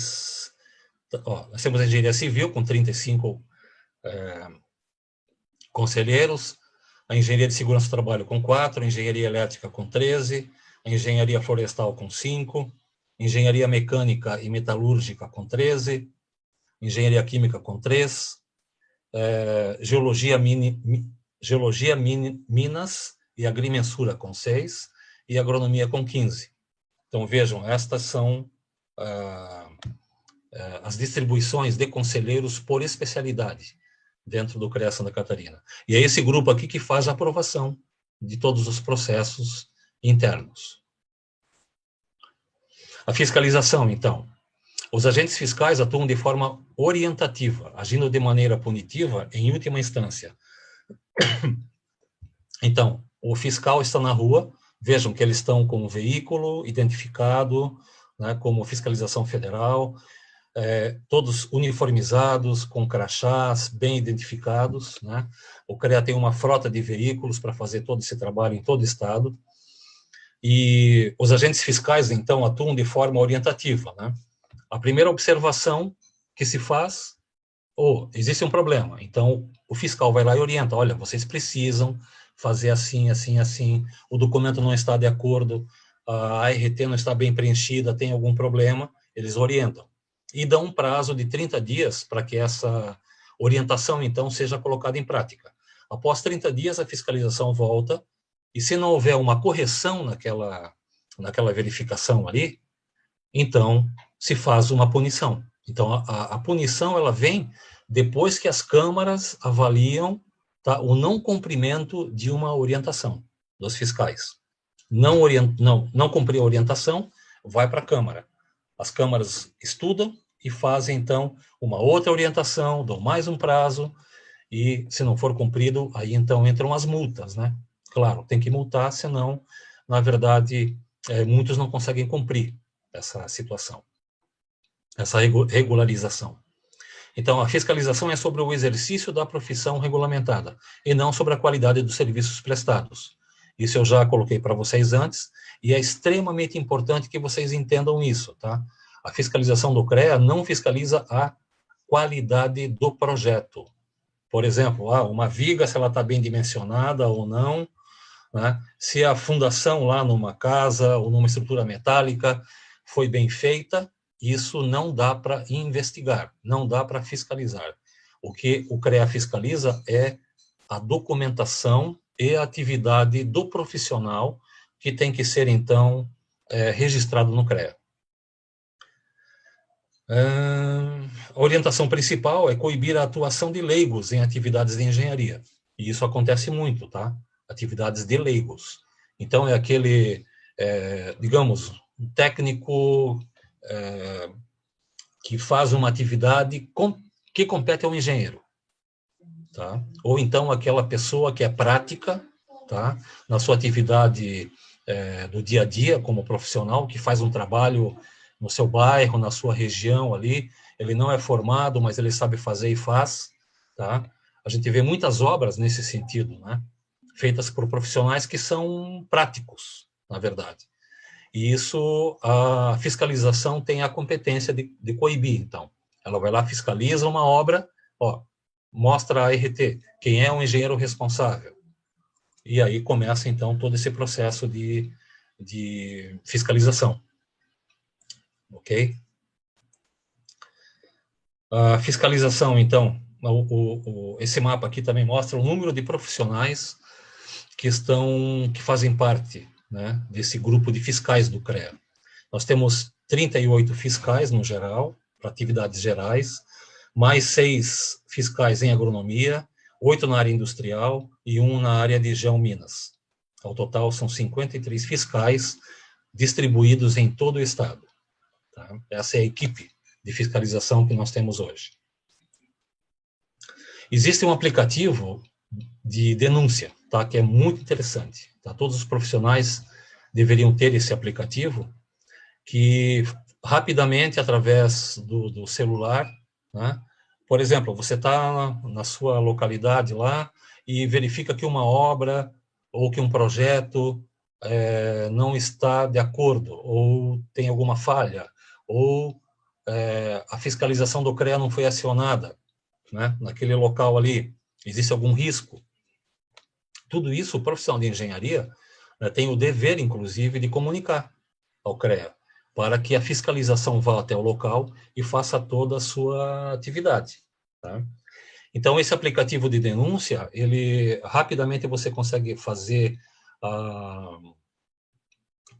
nós temos a engenharia civil com 35 conselheiros, a engenharia de segurança do trabalho com 4, a engenharia elétrica com 13, a engenharia florestal com 5, engenharia mecânica e metalúrgica com 13, engenharia química com 3, geologia, minas e agrimensura com 6 e agronomia com 15. Então, vejam, estas são as distribuições de conselheiros por especialidade dentro do CREA Santa Catarina. E é esse grupo aqui que faz a aprovação de todos os processos internos. A fiscalização, então. Os agentes fiscais atuam de forma orientativa, agindo de maneira punitiva em última instância. Então, o fiscal está na rua, vejam que eles estão com o veículo identificado, né, como fiscalização federal, todos uniformizados, com crachás, bem identificados, né? O CREA tem uma frota de veículos para fazer todo esse trabalho em todo o estado, e os agentes fiscais, então, atuam de forma orientativa, né? A primeira observação que se faz, existe um problema, então o fiscal vai lá e orienta, olha, vocês precisam fazer assim, assim, assim, o documento não está de acordo, a ART não está bem preenchida, tem algum problema, eles orientam. E dão um prazo de 30 dias para que essa orientação, então, seja colocada em prática. Após 30 dias, a fiscalização volta, e se não houver uma correção naquela verificação ali, então se faz uma punição. Então, a punição, ela vem depois que as câmaras avaliam, tá, o não cumprimento de uma orientação dos fiscais. Não cumprir a orientação, vai para a Câmara. As câmaras estudam e fazem, então, uma outra orientação, dão mais um prazo, e se não for cumprido, aí então entram as multas, né? Claro, tem que multar, senão, na verdade, muitos não conseguem cumprir essa situação, essa regularização. Então, a fiscalização é sobre o exercício da profissão regulamentada, e não sobre a qualidade dos serviços prestados. Isso eu já coloquei para vocês antes, e é extremamente importante que vocês entendam isso, tá? A fiscalização do CREA não fiscaliza a qualidade do projeto. Por exemplo, uma viga, se ela está bem dimensionada ou não, né? Se a fundação lá numa casa ou numa estrutura metálica foi bem feita, isso não dá para investigar, não dá para fiscalizar. O que o CREA fiscaliza é a documentação e a atividade do profissional, que tem que ser, então, registrado no CREA. A orientação principal é coibir a atuação de leigos em atividades de engenharia. E isso acontece muito, tá? Atividades de leigos. Então, é aquele, digamos, um técnico que faz uma atividade que compete ao engenheiro. Tá? Ou então aquela pessoa que é prática, tá? Na sua atividade do dia a dia como profissional, que faz um trabalho no seu bairro, na sua região ali, ele não é formado, mas ele sabe fazer e faz, tá? A gente vê muitas obras nesse sentido, né? Feitas por profissionais que são práticos, na verdade. E isso, a fiscalização tem a competência de coibir, então. Ela vai lá, fiscaliza uma obra, mostra a ART, quem é o engenheiro responsável. E aí começa, então, todo esse processo de fiscalização. Ok? A fiscalização, então, esse mapa aqui também mostra o número de profissionais que fazem parte, né, desse grupo de fiscais do CREA. Nós temos 38 fiscais no geral, para atividades gerais, mais 6 fiscais em agronomia, 8 na área industrial e 1 na área de geominas. Ao total, são 53 fiscais distribuídos em todo o estado. Tá? Essa é a equipe de fiscalização que nós temos hoje. Existe um aplicativo de denúncia, tá? Que é muito interessante. Tá? Todos os profissionais deveriam ter esse aplicativo, que rapidamente, através do celular, né? Por exemplo, você está na sua localidade lá e verifica que uma obra ou que um projeto não está de acordo, ou tem alguma falha, ou a fiscalização do CREA não foi acionada, né, naquele local ali, existe algum risco. Tudo isso, o profissional de engenharia, né, tem o dever, inclusive, de comunicar ao CREA, para que a fiscalização vá até o local e faça toda a sua atividade. Tá? Então, esse aplicativo de denúncia, rapidamente você consegue fazer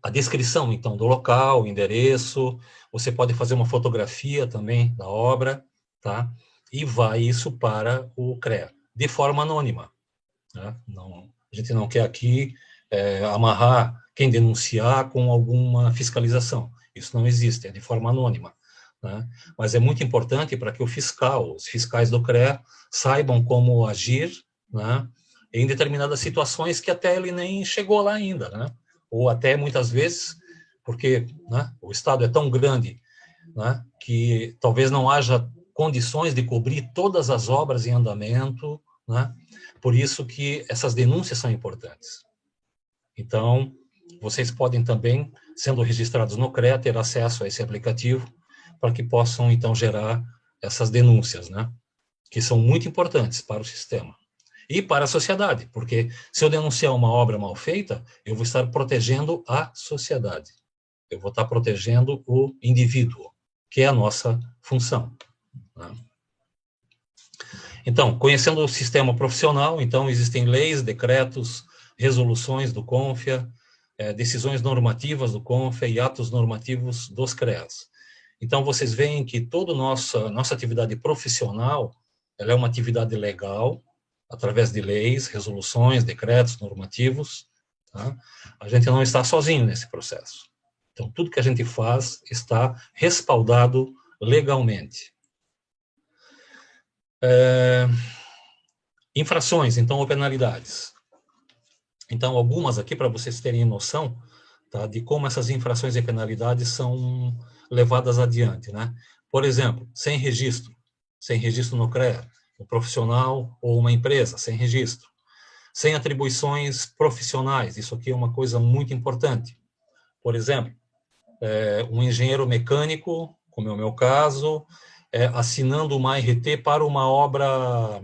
a descrição, então, do local, o endereço, você pode fazer uma fotografia também da obra, tá? E vai isso para o CREA, de forma anônima. Né? Não, a gente não quer aqui amarrar quem denunciar com alguma fiscalização. Isso não existe, é de forma anônima. Né? Mas é muito importante para que o fiscal, os fiscais do CREA, saibam como agir, né? Em determinadas situações que até ele nem chegou lá ainda, né? Ou até muitas vezes, porque, né, o Estado é tão grande, né, que talvez não haja condições de cobrir todas as obras em andamento, né? Por isso que essas denúncias são importantes. Então, vocês podem também, sendo registrados no CREA, ter acesso a esse aplicativo para que possam, então, gerar essas denúncias, né? Que são muito importantes para o sistema. E para a sociedade, porque se eu denunciar uma obra mal feita, eu vou estar protegendo a sociedade. Eu vou estar protegendo o indivíduo, que é a nossa função. Né? Então, conhecendo o sistema profissional, então existem leis, decretos, resoluções do CONFIA, decisões normativas do CONFIA e atos normativos dos CREAs. Então, vocês veem que toda nossa atividade profissional, ela é uma atividade legal, através de leis, resoluções, decretos normativos. Tá? A gente não está sozinho nesse processo. Então, tudo que a gente faz está respaldado legalmente. Infrações, então, ou penalidades. Então, algumas aqui, para vocês terem noção, tá, de como essas infrações e penalidades são levadas adiante. Né? Por exemplo, sem registro no CREA, um profissional ou uma empresa, sem registro. Sem atribuições profissionais, isso aqui é uma coisa muito importante. Por exemplo, um engenheiro mecânico, como é o meu caso, assinando uma ART para uma obra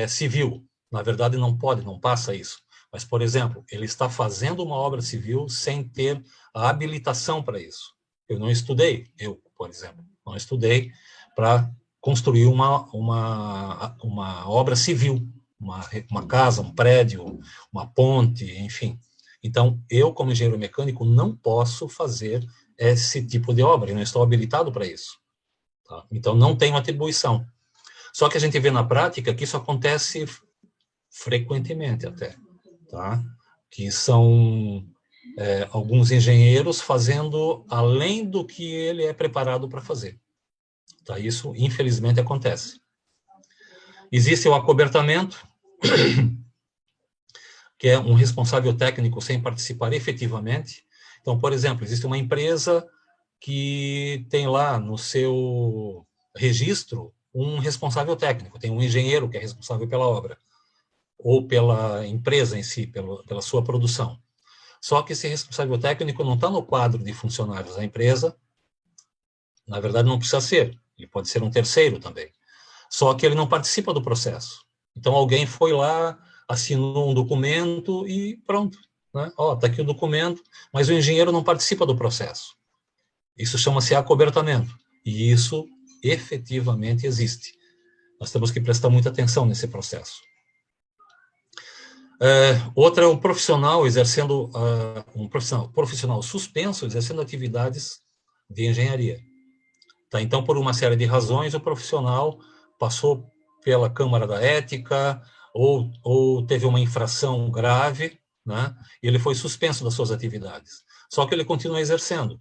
civil. Na verdade, não pode, não passa isso. Mas, por exemplo, ele está fazendo uma obra civil sem ter a habilitação para isso. Eu não estudei, por exemplo, não estudei para construir uma obra civil, uma casa, um prédio, uma ponte, enfim. Então, eu, como engenheiro mecânico, não posso fazer esse tipo de obra, eu não estou habilitado para isso. Tá? Então, não tenho atribuição. Só que a gente vê na prática que isso acontece frequentemente até, tá? Que são alguns engenheiros fazendo além do que ele é preparado para fazer. Tá? Isso, infelizmente, acontece. Existe o acobertamento, que é um responsável técnico sem participar efetivamente. Então, por exemplo, existe uma empresa que tem lá no seu registro um responsável técnico, tem um engenheiro que é responsável pela obra, ou pela empresa em si, pela sua produção. Só que esse responsável técnico não está no quadro de funcionários da empresa, na verdade não precisa ser, ele pode ser um terceiro também. Só que ele não participa do processo. Então alguém foi lá, assinou um documento e pronto. Né? Tá aqui o documento, mas o engenheiro não participa do processo. Isso chama-se acobertamento. E isso efetivamente existe. Nós temos que prestar muita atenção nesse processo. Outra é um profissional exercendo, um profissional suspenso, exercendo atividades de engenharia. Tá? Então, por uma série de razões, o profissional passou pela Câmara da Ética ou teve uma infração grave, né? E ele foi suspenso das suas atividades. Só que ele continua exercendo.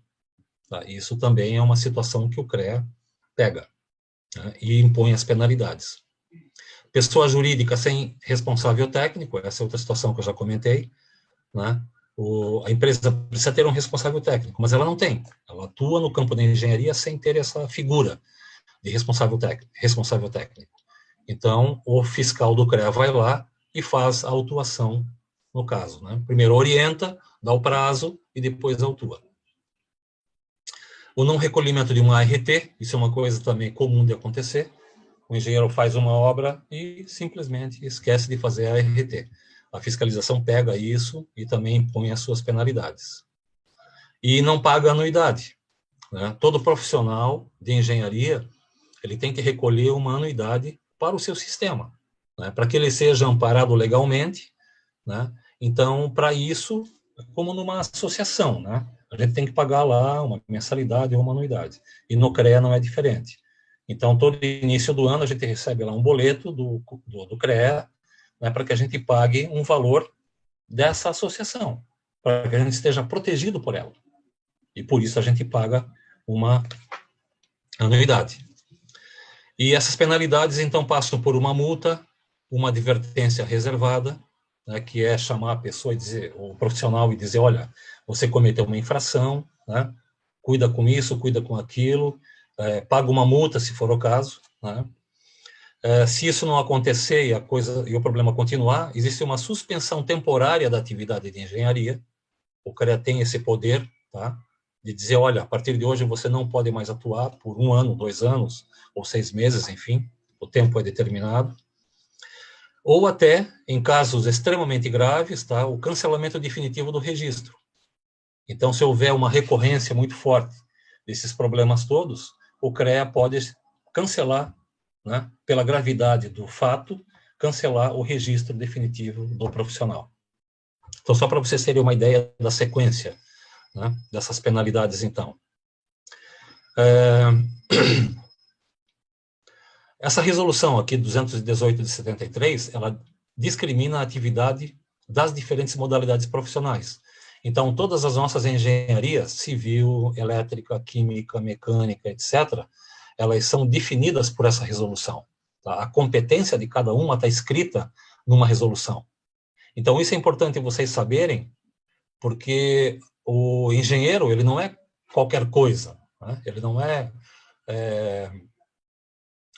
Tá? Isso também é uma situação que o CREA pega, né? E impõe as penalidades. Pessoa jurídica sem responsável técnico, essa é outra situação que eu já comentei, né? A empresa precisa ter um responsável técnico, mas ela não tem. Ela atua no campo da engenharia sem ter essa figura de responsável técnico. Então, o fiscal do CREA vai lá e faz a autuação no caso. Né? Primeiro orienta, dá o prazo e depois autua. O não recolhimento de uma ART, isso é uma coisa também comum de acontecer. O engenheiro faz uma obra e simplesmente esquece de fazer a ART. A fiscalização pega isso e também impõe as suas penalidades. E não paga anuidade. Né? Todo profissional de engenharia, ele tem que recolher uma anuidade para o seu sistema, né? Para que ele seja amparado legalmente. Né? Então, para isso, como numa associação, né? A gente tem que pagar lá uma mensalidade ou uma anuidade. E no CREA não é diferente. Então, todo início do ano, a gente recebe lá um boleto do CREA, né, para que a gente pague um valor dessa associação, para que a gente esteja protegido por ela. E por isso a gente paga uma anuidade. E essas penalidades, então, passam por uma multa, uma advertência reservada, né, que é chamar a pessoa e dizer, o profissional e dizer, olha, você cometeu uma infração, né, cuida com isso, cuida com aquilo, paga uma multa, se for o caso, né. Se isso não acontecer e o problema continuar, existe uma suspensão temporária da atividade de engenharia. O CREA tem esse poder, tá, de dizer, olha, a partir de hoje você não pode mais atuar por 1 ano, 2 anos, ou 6 meses, enfim, o tempo é determinado. Ou até, em casos extremamente graves, tá, o cancelamento definitivo do registro. Então, se houver uma recorrência muito forte desses problemas todos, o CREA pode cancelar, né, pela gravidade do fato, cancelar o registro definitivo do profissional. Então, só para vocês terem uma ideia da sequência, né, dessas penalidades, então. Essa resolução aqui, 218 de 73, ela discrimina a atividade das diferentes modalidades profissionais. Então, todas as nossas engenharias, civil, elétrica, química, mecânica, etc., elas são definidas por essa resolução. Tá? A competência de cada uma está escrita numa resolução. Então, isso é importante vocês saberem, porque o engenheiro, ele não é qualquer coisa, né? Ele não é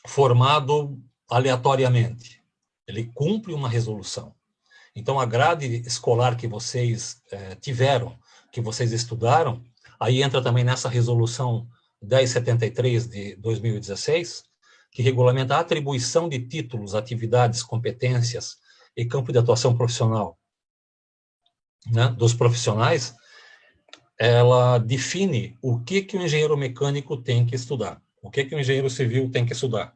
formado aleatoriamente. Ele cumpre uma resolução. Então, a grade escolar que vocês tiveram, que vocês estudaram, aí entra também nessa resolução 1073 de 2016, que regulamenta a atribuição de títulos, atividades, competências e campo de atuação profissional, né, dos profissionais. Ela define o que o engenheiro mecânico tem que estudar, o que o engenheiro civil tem que estudar.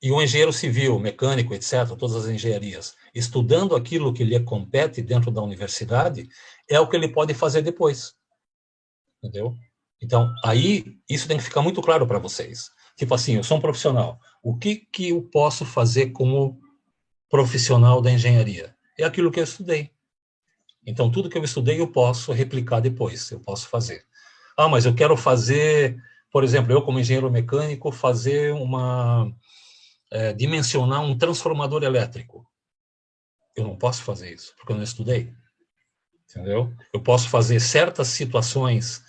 E o engenheiro civil, mecânico, etc., todas as engenharias, estudando aquilo que lhe compete dentro da universidade, é o que ele pode fazer depois. Entendeu? Então, aí, isso tem que ficar muito claro para vocês. Tipo assim, eu sou um profissional. O que eu posso fazer como profissional da engenharia? É aquilo que eu estudei. Então, tudo que eu estudei, eu posso replicar depois, eu posso fazer. Ah, mas eu quero fazer, por exemplo, eu como engenheiro mecânico, fazer dimensionar um transformador elétrico. Eu não posso fazer isso, porque eu não estudei. Entendeu? Eu posso fazer certas situações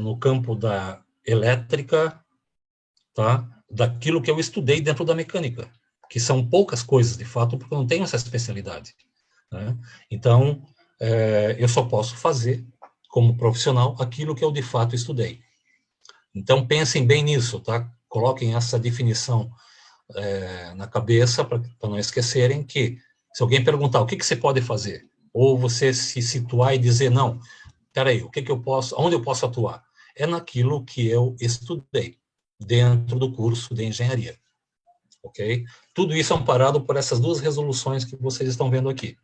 no campo da elétrica, tá? Daquilo que eu estudei dentro da mecânica, que são poucas coisas, de fato, porque eu não tenho essa especialidade. Né? Então, eu só posso fazer, como profissional, aquilo que eu de fato estudei. Então, pensem bem nisso, tá? Coloquem essa definição na cabeça, para não esquecerem que, se alguém perguntar o que você pode fazer, ou você se situar e dizer, não, peraí, onde eu posso atuar? É naquilo que eu estudei, dentro do curso de engenharia. Ok? Tudo isso é amparado por essas duas resoluções que vocês estão vendo aqui.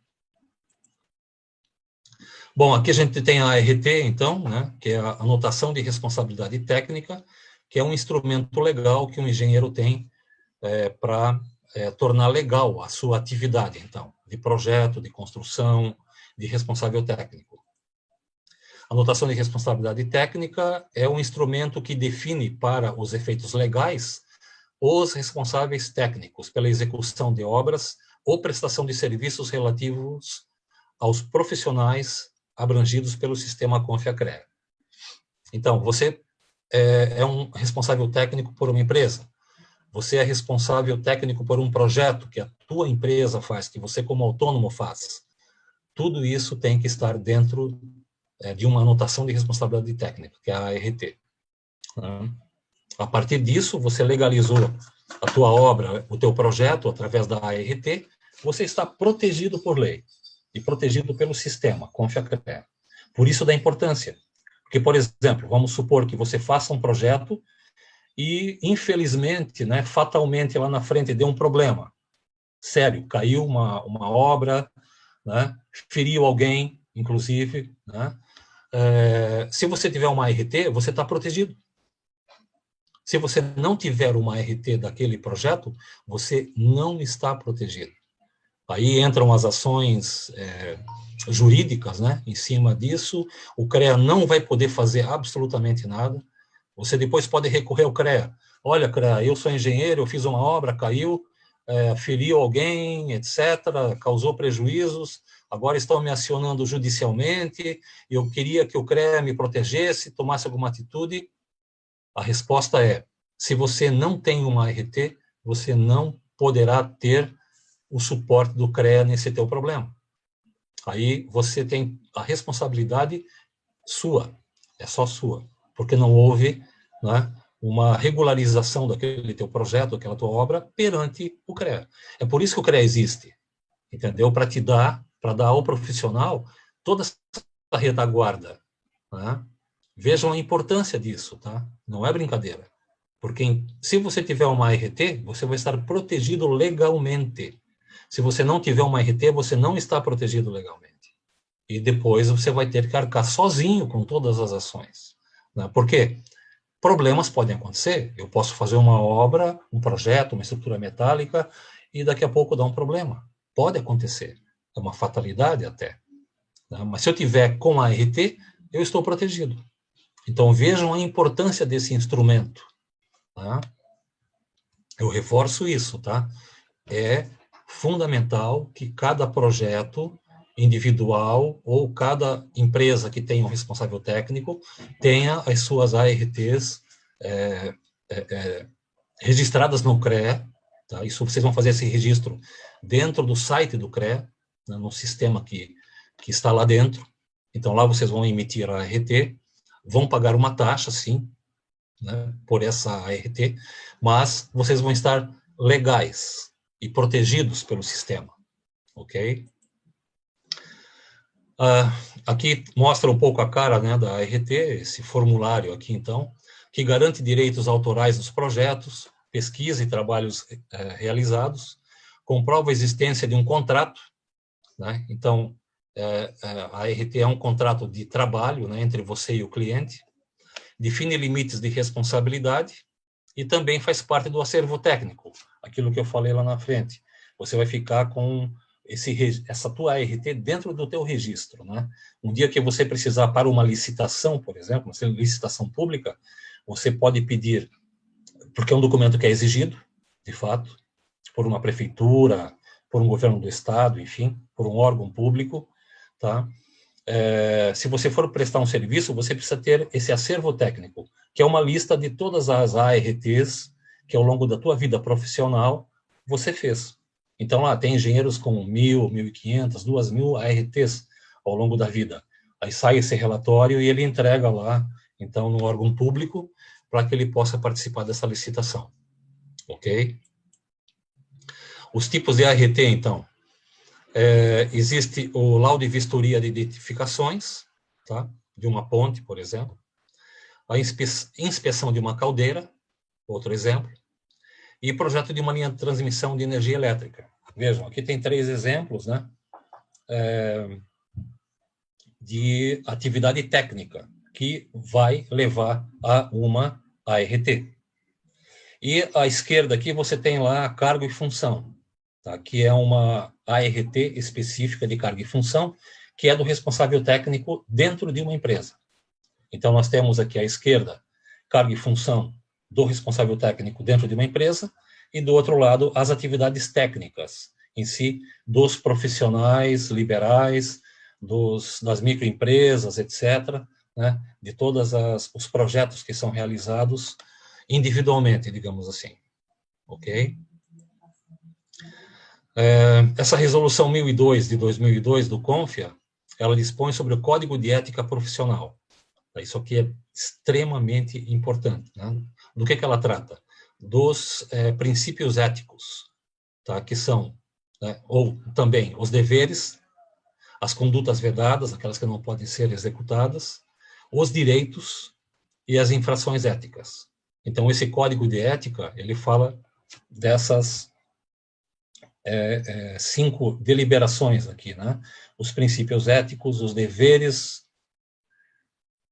Bom, aqui a gente tem a ART, então, né, que é a anotação de responsabilidade técnica, que é um instrumento legal que um engenheiro tem para tornar legal a sua atividade, então, de projeto, de construção, de responsável técnico. A anotação de responsabilidade técnica é um instrumento que define para os efeitos legais os responsáveis técnicos pela execução de obras ou prestação de serviços relativos aos profissionais abrangidos pelo sistema CONF-ACREA. Então, você é um responsável técnico por uma empresa. Você é responsável técnico por um projeto que a tua empresa faz, que você como autônomo faz. Tudo isso tem que estar dentro de uma anotação de responsabilidade técnica, que é a ART. A partir disso, você legalizou a tua obra, o teu projeto, através da ART, você está protegido por lei e protegido pelo sistema, CONF-ACREA. Por isso da importância. Porque, por exemplo, vamos supor que você faça um projeto e, infelizmente, né, fatalmente lá na frente deu um problema. Sério, caiu uma obra, né? Feriu alguém, inclusive, né? Se você tiver uma ART, você está protegido. Se você não tiver uma ART daquele projeto, você não está protegido. Aí entram as ações jurídicas, né, em cima disso. O CREA não vai poder fazer absolutamente nada. Você depois pode recorrer ao CREA. Olha, CREA, eu sou engenheiro, eu fiz uma obra, caiu, feriu alguém, etc., causou prejuízos, agora estão me acionando judicialmente, eu queria que o CREA me protegesse, tomasse alguma atitude. A resposta é, se você não tem uma ART, você não poderá ter o suporte do CREA nesse teu problema. Aí você tem a responsabilidade sua, é só sua, porque não houve, né, uma regularização daquele teu projeto, daquela tua obra, perante o CREA. É por isso que o CREA existe, entendeu? Para te dar, para dar ao profissional toda essa retaguarda, né? Vejam a importância disso, tá? Não é brincadeira. Porque se você tiver uma ART, você vai estar protegido legalmente. Se você não tiver uma ART, você não está protegido legalmente. E depois você vai ter que arcar sozinho com todas as ações. Né? Por quê? Problemas podem acontecer. Eu posso fazer uma obra, um projeto, uma estrutura metálica, e daqui a pouco dá um problema. Pode acontecer. É uma fatalidade até. Né? Mas se eu tiver com a ART, eu estou protegido. Então vejam a importância desse instrumento. Tá? Eu reforço isso, tá? É fundamental que cada projeto individual ou cada empresa que tenha um responsável técnico tenha as suas ARTs registradas no CREA. Tá? Isso vocês vão fazer esse registro dentro do site do CREA, né, no sistema que está lá dentro. Então, lá vocês vão emitir a ART, vão pagar uma taxa, sim, né, por essa ART, mas vocês vão estar legais e protegidos pelo sistema, ok? Aqui mostra um pouco a cara, né, da ART, esse formulário aqui, então, que garante direitos autorais dos projetos, pesquisa e trabalhos realizados, comprova a existência de um contrato, né? Então, a ART é um contrato de trabalho, né, entre você e o cliente, define limites de responsabilidade e também faz parte do acervo técnico, aquilo que eu falei lá na frente. Você vai ficar com essa tua ART dentro do teu registro, né? Um dia que você precisar para uma licitação, por exemplo, uma licitação pública, você pode pedir, porque é um documento que é exigido, de fato, por uma prefeitura, por um governo do estado, enfim, por um órgão público, tá? Se você for prestar um serviço, você precisa ter esse acervo técnico, que é uma lista de todas as ARTs que ao longo da tua vida profissional você fez. Então, lá tem engenheiros com 1.000, 1.500, 2.000 ARTs ao longo da vida. Aí sai esse relatório e ele entrega lá, então, no órgão público, para que ele possa participar dessa licitação. Ok? Os tipos de ART, então. Existe o laudo de vistoria de identificações, tá? De uma ponte, por exemplo. A inspeção de uma caldeira, outro exemplo. E projeto de uma linha de transmissão de energia elétrica. Vejam, aqui tem 3 exemplos, né? De atividade técnica que vai levar a uma ART. E à esquerda aqui você tem lá cargo e função, tá? Que é uma ART específica de cargo e função, que é do responsável técnico dentro de uma empresa. Então, nós temos aqui à esquerda cargo e função do responsável técnico dentro de uma empresa, e do outro lado, as atividades técnicas em si, dos profissionais liberais, das microempresas, etc., né, de todos os projetos que são realizados individualmente, digamos assim. Ok? Essa resolução 1002 de 2002 do CONFIA, ela dispõe sobre o Código de Ética Profissional. Isso aqui é extremamente importante. Né? Do que ela trata? Dos princípios éticos, tá? Que são, né, ou também os deveres, as condutas vedadas, aquelas que não podem ser executadas, os direitos e as infrações éticas. Então, esse código de ética, ele fala 5 deliberações aqui, né? Os princípios éticos, os deveres,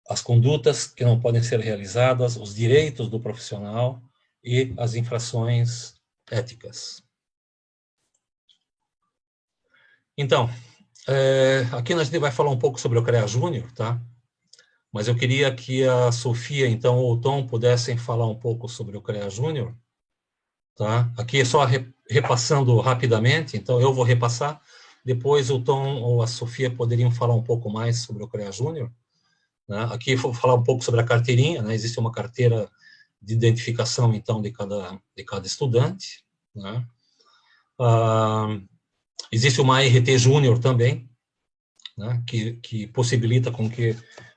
as condutas que não podem ser realizadas, os direitos do profissional e as infrações éticas. Então, aqui a gente vai falar um pouco sobre o CREA Júnior, tá? Mas eu queria que a Sofia, então, ou o Tom pudessem falar um pouco sobre o CREA Júnior, tá? Aqui é só repassando rapidamente, então eu vou repassar, depois o Tom ou a Sofia poderiam falar um pouco mais sobre o CREA Júnior, né? Aqui eu vou falar um pouco sobre a carteirinha, né? Existe uma carteira de identificação, então, de cada estudante, né? Existe uma RT Júnior também, né? que possibilita com que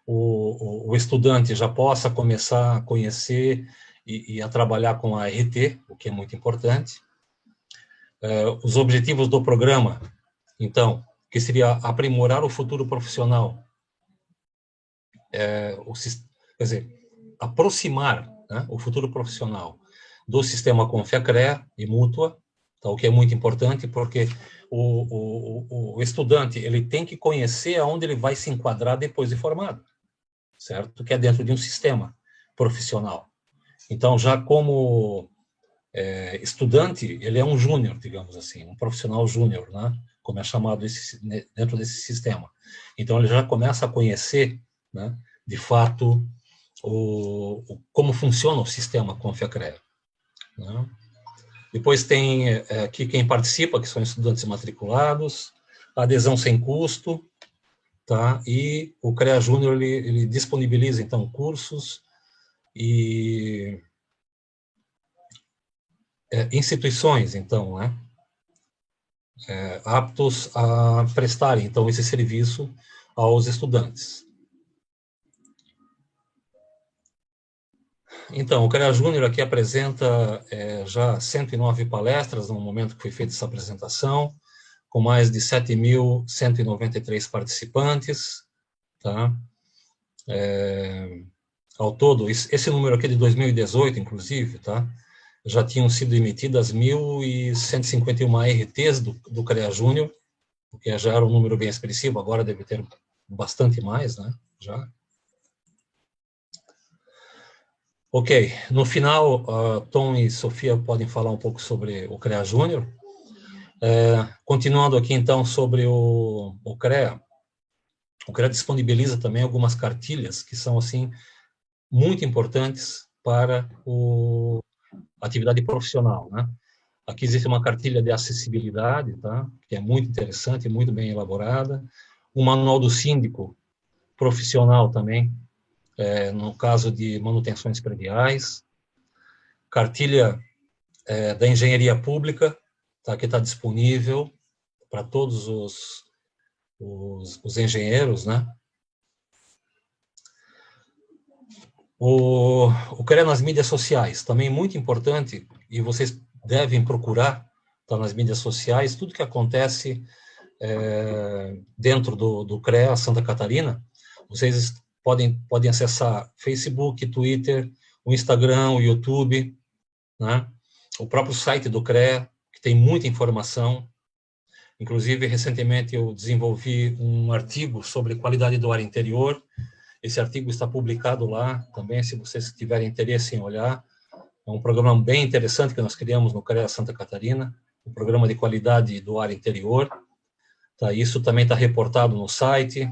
o estudante já possa começar a conhecer e a trabalhar com a RT, o que é muito importante. Os objetivos do programa, então, que seria aprimorar o futuro profissional, quer dizer, aproximar, né, o futuro profissional do sistema Confia-CREA e Mútua, tá, o que é muito importante, porque o estudante ele tem que conhecer aonde ele vai se enquadrar depois de formado, certo? Que é dentro de um sistema profissional. Então, já como estudante, ele é um júnior, digamos assim, um profissional júnior, né? Como é chamado dentro desse sistema. Então, ele já começa a conhecer, né, de fato, como funciona o sistema Confia-CREA, né? Depois tem aqui quem participa, que são estudantes matriculados, adesão sem custo, tá? E o CREA Júnior, ele disponibiliza, então, cursos e instituições, então, né? Aptos a prestarem, então, esse serviço aos estudantes. Então, o CREA Júnior aqui apresenta já 109 palestras no momento que foi feita essa apresentação, com mais de 7.193 participantes, tá? Ao todo, esse número aqui é de 2018, inclusive, tá? Já tinham sido emitidas 1.151 RTs do CREA Júnior, o que já era um número bem expressivo, agora deve ter bastante mais, né? Já. Ok, no final, Tom e Sofia podem falar um pouco sobre o CREA Júnior. Continuando aqui, então, sobre o CREA. O CREA disponibiliza também algumas cartilhas que são, assim, muito importantes para a atividade profissional, né? Aqui existe uma cartilha de acessibilidade, tá? Que é muito interessante, muito bem elaborada. Um manual do síndico profissional também, no caso de manutenções prediais. Cartilha da engenharia pública, tá? Que está disponível para todos os engenheiros, né? O CREA nas mídias sociais, também muito importante, e vocês devem procurar, tá, nas mídias sociais, tudo que acontece dentro do CREA Santa Catarina. Vocês podem acessar Facebook, Twitter, o Instagram, o YouTube, né? O próprio site do CREA, que tem muita informação. Inclusive, recentemente eu desenvolvi um artigo sobre qualidade do ar interior. Esse artigo está publicado lá também, se vocês tiverem interesse em olhar. É um programa bem interessante que nós criamos no CREA Santa Catarina, um programa de qualidade do ar interior. Tá, isso também está reportado no site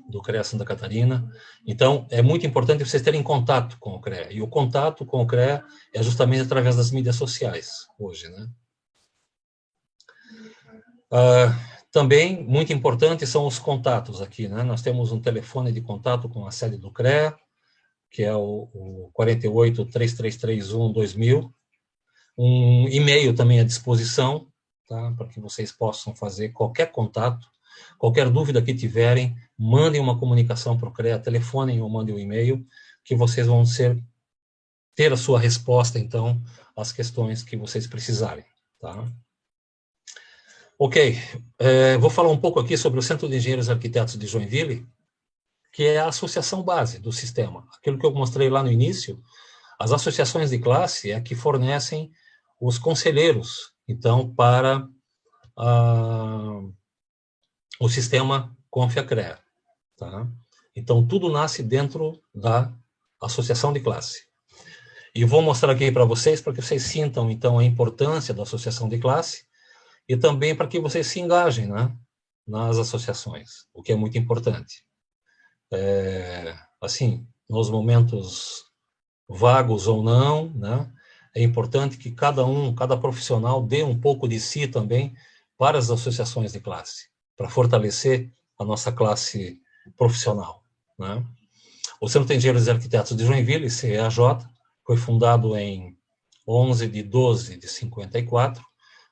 do CREA Santa Catarina. Então, é muito importante vocês terem contato com o CREA. E o contato com o CREA é justamente através das mídias sociais, hoje, né? Também, muito importante, são os contatos aqui, né? Nós temos um telefone de contato com a sede do CREA, que é o 48-3331-2000. Um e-mail também à disposição, tá? Para que vocês possam fazer qualquer contato, qualquer dúvida que tiverem, mandem uma comunicação para o CREA, telefonem ou mandem um e-mail, que vocês vão ter a sua resposta, então, às questões que vocês precisarem, tá? Ok, vou falar um pouco aqui sobre o Centro de Engenheiros e Arquitetos de Joinville, que é a associação base do sistema. Aquilo que eu mostrei lá no início, as associações de classe é que fornecem os conselheiros, então, para o sistema Confia-CREA. Tá? Então, tudo nasce dentro da associação de classe. E vou mostrar aqui para que vocês sintam, então, a importância da associação de classe e também para que vocês se engajem, né, nas associações, o que é muito importante. Assim, nos momentos vagos ou não, né, é importante que cada profissional dê um pouco de si também para as associações de classe, para fortalecer a nossa classe profissional, né? O Centro de Engenheiros e Arquitetos de Joinville, CEAJ, foi fundado em 11 de 12 de 54,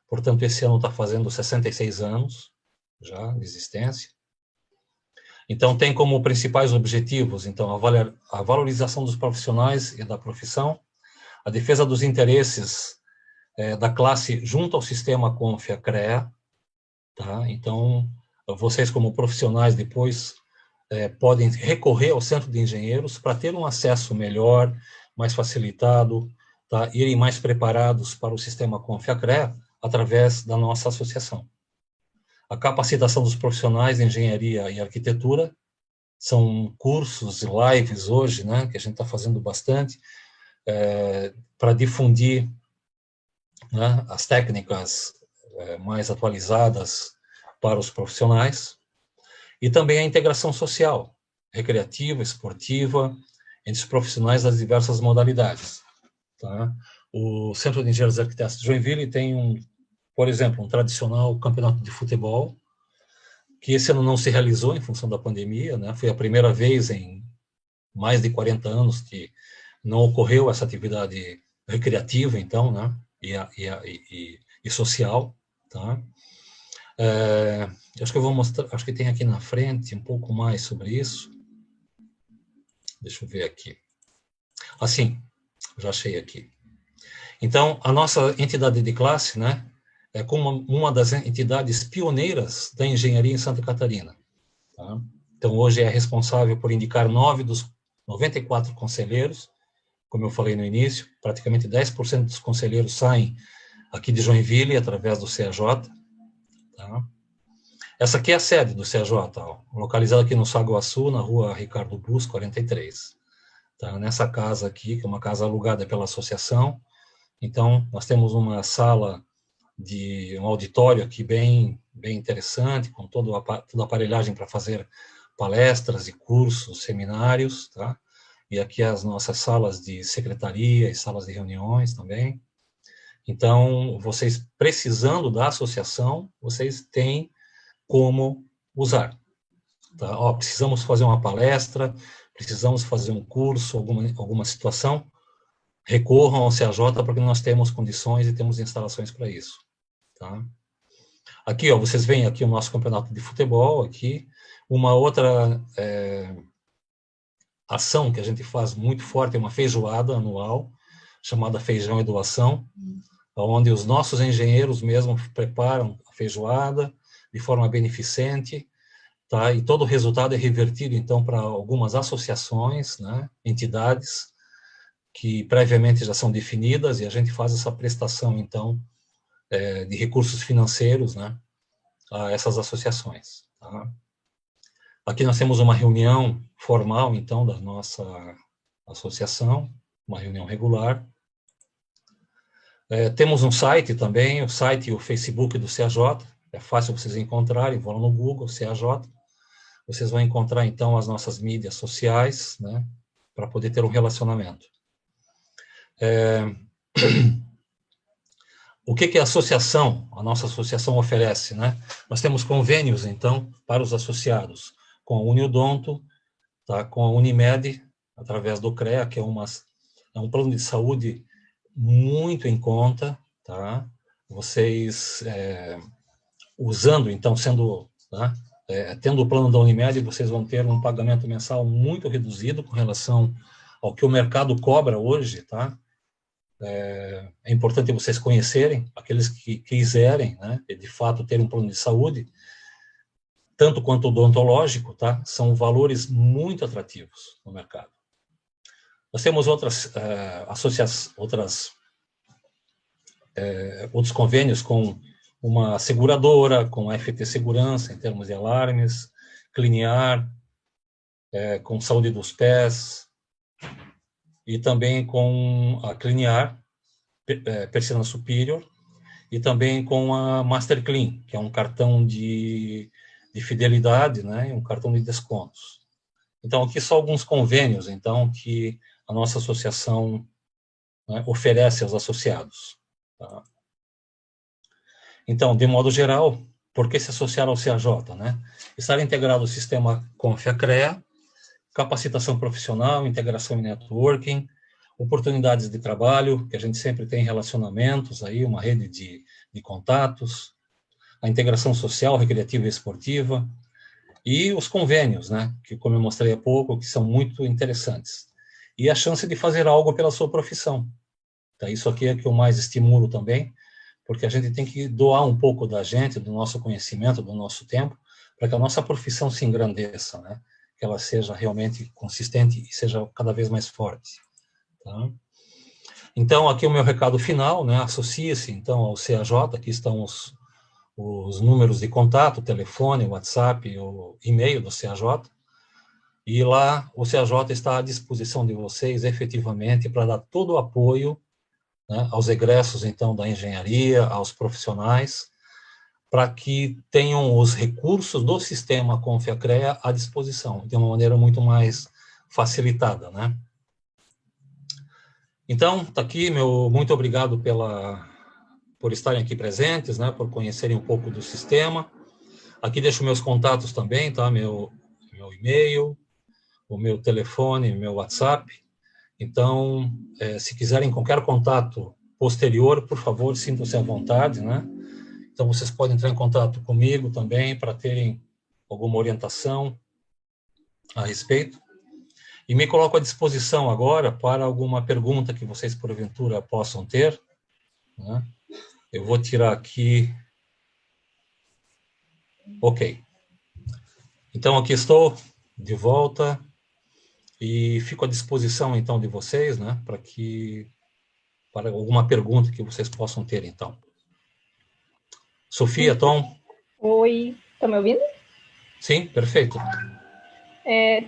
portanto, esse ano está fazendo 66 anos já de existência. Então, tem como principais objetivos, então, a valorização dos profissionais e da profissão, a defesa dos interesses da classe junto ao sistema Confia-CREA, tá? Então, vocês como profissionais depois podem recorrer ao Centro de Engenheiros para ter um acesso melhor, mais facilitado, tá? Irem mais preparados para o sistema Confia-CREA através da nossa associação. A capacitação dos profissionais de engenharia e arquitetura, são cursos e lives hoje, né, que a gente está fazendo bastante, para difundir, né, as técnicas mais atualizadas para os profissionais, e também a integração social, recreativa, esportiva, entre os profissionais das diversas modalidades. Tá? O Centro de Engenheiros e Arquitetos de Joinville tem, por exemplo, um tradicional campeonato de futebol, que esse ano não se realizou em função da pandemia, né? Foi a primeira vez em mais de 40 anos que não ocorreu essa atividade recreativa, então, né? E social, tá? Acho que eu vou mostrar, acho que tem aqui na frente um pouco mais sobre isso. Deixa eu ver aqui. Assim, já achei aqui. Então, a nossa entidade de classe, né, é como uma das entidades pioneiras da engenharia em Santa Catarina. Tá? Então, hoje é responsável por indicar 9 dos 94 conselheiros, como eu falei no início, praticamente 10% dos conselheiros saem aqui de Joinville, através do CAJ. Tá? Essa aqui é a sede do CAJ, ó, localizada aqui no Saguaçu, na rua Ricardo Bus, 43. Tá? Nessa casa aqui, que é uma casa alugada pela associação. Então, nós temos uma sala um auditório aqui bem interessante, com toda a aparelhagem para fazer palestras e cursos, seminários, tá? E aqui as nossas salas de secretaria e salas de reuniões também. Então, vocês precisando da associação, vocês têm como usar. Tá? Ó, precisamos fazer uma palestra, precisamos fazer um curso, alguma situação, recorram ao CAJ porque nós temos condições e temos instalações para isso. Tá? Aqui, ó, vocês veem aqui o nosso campeonato de futebol, aqui. Uma outra ação que a gente faz muito forte é uma feijoada anual, chamada Feijão e Doação, onde os nossos engenheiros mesmo preparam a feijoada de forma beneficente, tá? E todo o resultado é revertido, então, para algumas associações, né, entidades, que previamente já são definidas, e a gente faz essa prestação, então, de recursos financeiros, né, a essas associações. Tá? Aqui nós temos uma reunião formal, então, da nossa associação, uma reunião regular. Temos um site também, o site e o Facebook do CAJ, é fácil vocês encontrarem, vão lá no Google, CAJ, vocês vão encontrar, então, as nossas mídias sociais, né, para poder ter um relacionamento. O que a associação, a nossa associação oferece, né? Nós temos convênios, então, para os associados, com a Uniodonto, tá? Com a Unimed, através do CREA, que é um plano de saúde muito em conta, tá? Vocês, usando, então, tá? Tendo o plano da Unimed, vocês vão ter um pagamento mensal muito reduzido com relação ao que o mercado cobra hoje, tá? É importante vocês conhecerem, aqueles que quiserem, né, de fato, ter um plano de saúde, tanto quanto odontológico, tá? São valores muito atrativos no mercado. Nós temos outras outros convênios com uma seguradora, com a FT Segurança, em termos de alarmes, Cliniar, com saúde dos pés, e também com a Cliniar, Persina Superior, e também com a Master Clean, que é um cartão de fidelidade, né, e um cartão de descontos. Então, aqui só alguns convênios, então, que a nossa associação, né, oferece aos associados. Tá? Então, de modo geral, por que se associar ao CAJ? Né? Estar integrado ao sistema Confia-CREA, capacitação profissional, integração e networking, oportunidades de trabalho, que a gente sempre tem relacionamentos, aí, uma rede de contatos, a integração social, recreativa e esportiva, e os convênios, né, que, como eu mostrei há pouco, que são muito interessantes. E a chance de fazer algo pela sua profissão. Tá? Isso aqui é que eu mais estimulo também, porque a gente tem que doar um pouco da gente, do nosso conhecimento, do nosso tempo, para que a nossa profissão se engrandeça, né? Que ela seja realmente consistente e seja cada vez mais forte. Tá? Então, aqui o meu recado final, né? Associe-se, então, ao CAJ, aqui estão os números de contato, o telefone, o WhatsApp, o e-mail do CAJ, e lá o CAJ está à disposição de vocês, efetivamente, para dar todo o apoio, né, aos egressos, então, da engenharia, aos profissionais, para que tenham os recursos do sistema Confia-CREA à disposição, de uma maneira muito mais facilitada, né? Então, está aqui, muito obrigado por estarem aqui presentes, né, por conhecerem um pouco do sistema. Aqui deixo meus contatos também, tá? Meu e-mail, o meu telefone, meu WhatsApp. Então, se quiserem qualquer contato posterior, por favor, sintam-se à vontade, né? Então, vocês podem entrar em contato comigo também para terem alguma orientação a respeito. E me coloco à disposição agora para alguma pergunta que vocês, porventura, possam ter, né? Eu vou tirar aqui. Ok. Então, aqui estou, de volta, e fico à disposição, então, de vocês, né? Para alguma pergunta que vocês possam ter, então. Sofia, Tom? Oi, estão me ouvindo? Sim, perfeito.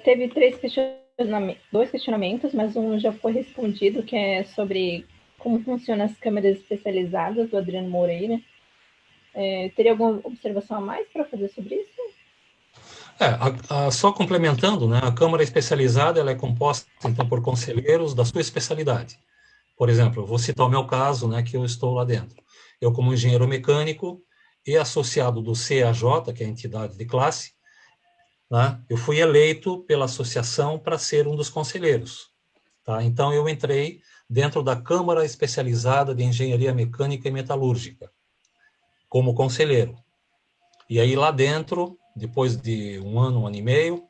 Teve dois questionamentos, mas um já foi respondido, que é sobre como funcionam as câmeras especializadas, do Adriano Moreira. Teria alguma observação a mais para fazer sobre isso? Só complementando, né, a Câmara Especializada ela é composta, então, por conselheiros da sua especialidade. Por exemplo, eu vou citar o meu caso, né, que eu estou lá dentro. Eu, como engenheiro mecânico e associado do CAJ, que é a entidade de classe, né, eu fui eleito pela associação para ser um dos conselheiros. Tá? Então, eu entrei dentro da Câmara Especializada de Engenharia Mecânica e Metalúrgica, como conselheiro. E aí, lá dentro, depois de um ano e meio,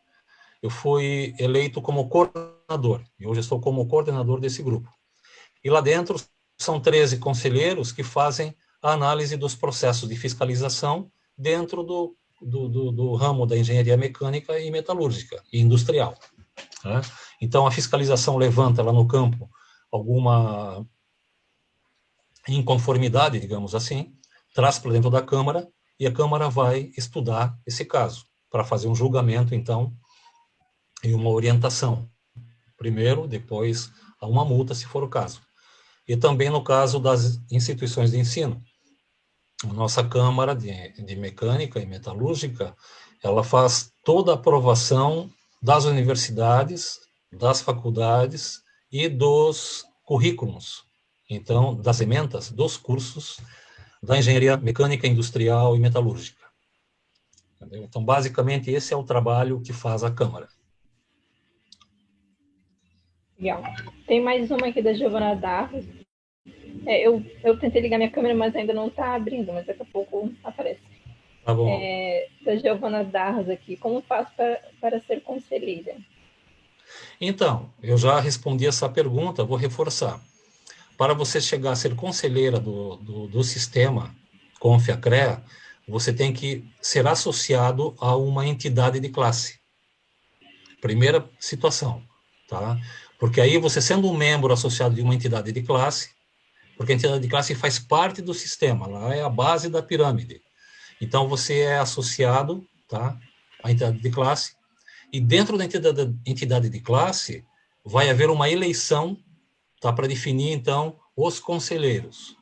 eu fui eleito como coordenador. E hoje estou como coordenador desse grupo. E lá dentro são 13 conselheiros que fazem a análise dos processos de fiscalização dentro do ramo da engenharia mecânica e metalúrgica e industrial. Né? Então, a fiscalização levanta lá no campo alguma inconformidade, digamos assim, traz para dentro da Câmara e a Câmara vai estudar esse caso para fazer um julgamento, então, e uma orientação. Primeiro, depois, a uma multa, se for o caso. E também no caso das instituições de ensino. A nossa Câmara de Mecânica e Metalúrgica, ela faz toda a aprovação das universidades, das faculdades e dos currículos, então, das ementas, dos cursos da engenharia mecânica, industrial e metalúrgica. Entendeu? Então, basicamente, esse é o trabalho que faz a Câmara. Legal. Tem mais uma aqui da Giovana Darros. Eu tentei ligar minha câmera, mas ainda não está abrindo, mas daqui a pouco aparece. Tá bom. Da Giovana Darros aqui. Como faço para ser conselheira? Então, eu já respondi essa pergunta, vou reforçar. Para você chegar a ser conselheira do sistema Confia-CREA, você tem que ser associado a uma entidade de classe. Primeira situação, tá? Porque aí você sendo um membro associado de uma entidade de classe, porque a entidade de classe faz parte do sistema, ela é a base da pirâmide. Então, você é associado, tá, à entidade de classe, e dentro da entidade de classe vai haver uma eleição, tá, para definir, então, os conselheiros.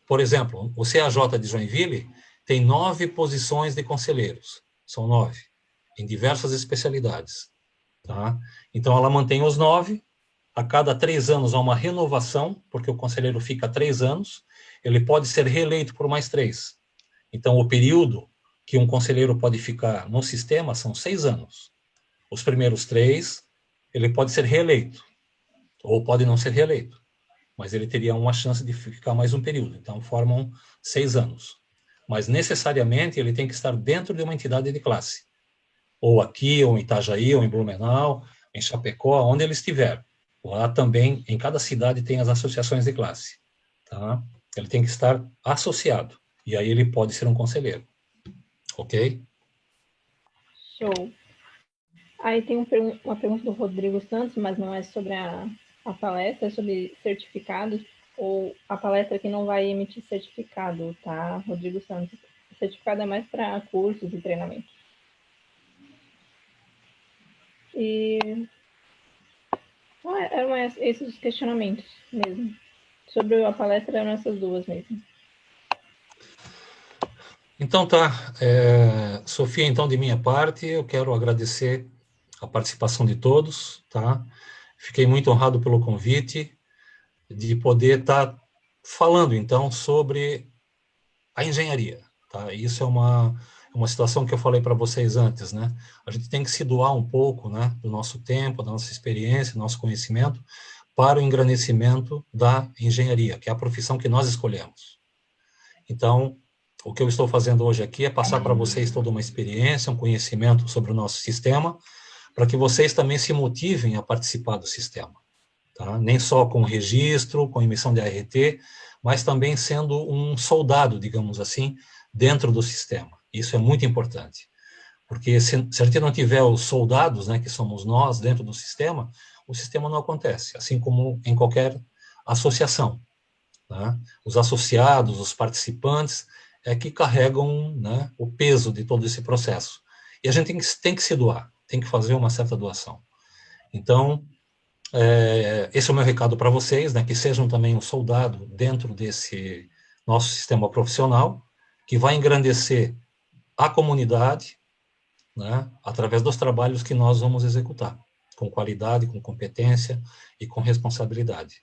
Por exemplo, o CAJ de Joinville tem 9 posições de conselheiros, são 9, em diversas especialidades. Tá? Então, ela mantém os 9, a cada 3 anos há uma renovação, porque o conselheiro fica 3 anos, ele pode ser reeleito por mais 3. Então, o período que um conselheiro pode ficar no sistema são 6 anos. Os primeiros 3, ele pode ser reeleito, ou pode não ser reeleito, mas ele teria uma chance de ficar mais um período. Então, formam 6 anos. Mas, necessariamente, ele tem que estar dentro de uma entidade de classe. Ou aqui, ou em Itajaí, ou em Blumenau, em Chapecó, onde ele estiver. Lá também, em cada cidade, tem as associações de classe. Tá? Ele tem que estar associado. E aí ele pode ser um conselheiro. Ok? Show. Aí tem uma pergunta do Rodrigo Santos, mas não é sobre a palestra, é sobre certificados, ou a palestra que não vai emitir certificado, tá, Rodrigo Santos? O certificado é mais para cursos e treinamentos. E eram esses os questionamentos mesmo. Sobre a palestra eram essas duas mesmo. Então tá, Sofia, então de minha parte, eu quero agradecer a participação de todos, tá? Fiquei muito honrado pelo convite de poder estar falando então sobre a engenharia, tá? Isso é uma situação que eu falei para vocês antes, né? A gente tem que se doar um pouco, né, do nosso tempo, da nossa experiência, do nosso conhecimento para o engrandecimento da engenharia, que é a profissão que nós escolhemos. Então, o que eu estou fazendo hoje aqui é passar para vocês toda uma experiência, um conhecimento sobre o nosso sistema, para que vocês também se motivem a participar do sistema. Tá? Nem só com registro, com emissão de ART, mas também sendo um soldado, digamos assim, dentro do sistema. Isso é muito importante. Porque se a gente não tiver os soldados, né, que somos nós, dentro do sistema, o sistema não acontece, assim como em qualquer associação. Tá? Os associados, os participantes, é que carregam, né, o peso de todo esse processo. E a gente tem que se doar, tem que fazer uma certa doação. Então, esse é o meu recado para vocês, né, que sejam também um soldado dentro desse nosso sistema profissional, que vai engrandecer a comunidade, né, através dos trabalhos que nós vamos executar, com qualidade, com competência e com responsabilidade.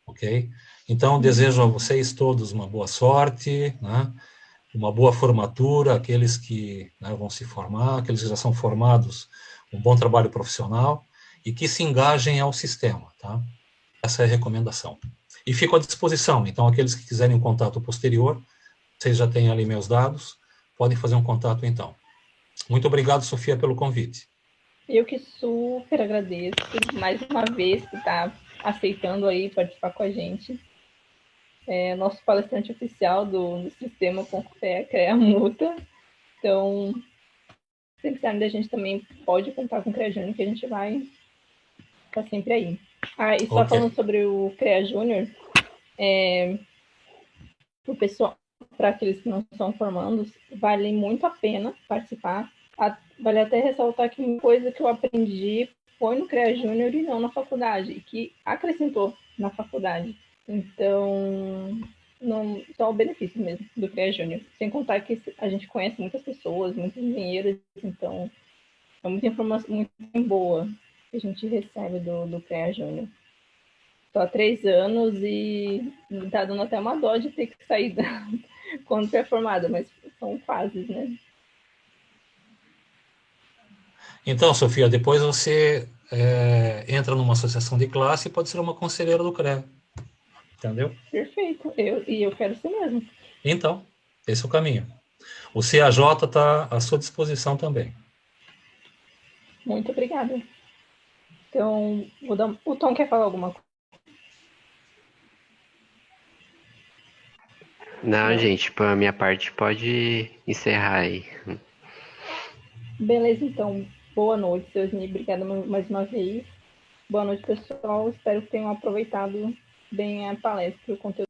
Ok? Então, desejo a vocês todos uma boa sorte, né? Uma boa formatura, aqueles que, né, vão se formar, aqueles que já são formados, um bom trabalho profissional e que se engajem ao sistema, tá? Essa é a recomendação. E fico à disposição, então, aqueles que quiserem um contato posterior, vocês já têm ali meus dados, podem fazer um contato então. Muito obrigado, Sofia, pelo convite. Eu que super agradeço mais uma vez que está aceitando aí participar com a gente. É nosso palestrante oficial do sistema Confé, CREA Muta. Então, se precisarem da gente também pode contar com o CREA Júnior, que a gente vai estar sempre aí. Ah, e só falando sobre o CREA Júnior, o pessoal, para aqueles que não são formandos, vale muito a pena participar. Vale até ressaltar que uma coisa que eu aprendi foi no CREA Júnior e não na faculdade, que acrescentou na faculdade. Então, não, só o benefício mesmo do CREA Júnior. Sem contar que a gente conhece muitas pessoas, muitos engenheiros, então é muita informação muito boa que a gente recebe do CREA Júnior. Estou há 3 anos e está dando até uma dó de ter que sair quando é formada, mas são fases, né? Então, Sofia, depois você entra numa associação de classe e pode ser uma conselheira do CREA. Entendeu? Perfeito. Eu quero ser mesmo. Então, esse é o caminho. O CAJ está à sua disposição também. Muito obrigada. Então, o Tom quer falar alguma coisa? Não, gente, pra minha parte pode encerrar aí. Beleza, então. Boa noite, Seusni. Obrigada mais uma vez. Boa noite, pessoal. Espero que tenham aproveitado bem a palestra, o conteúdo.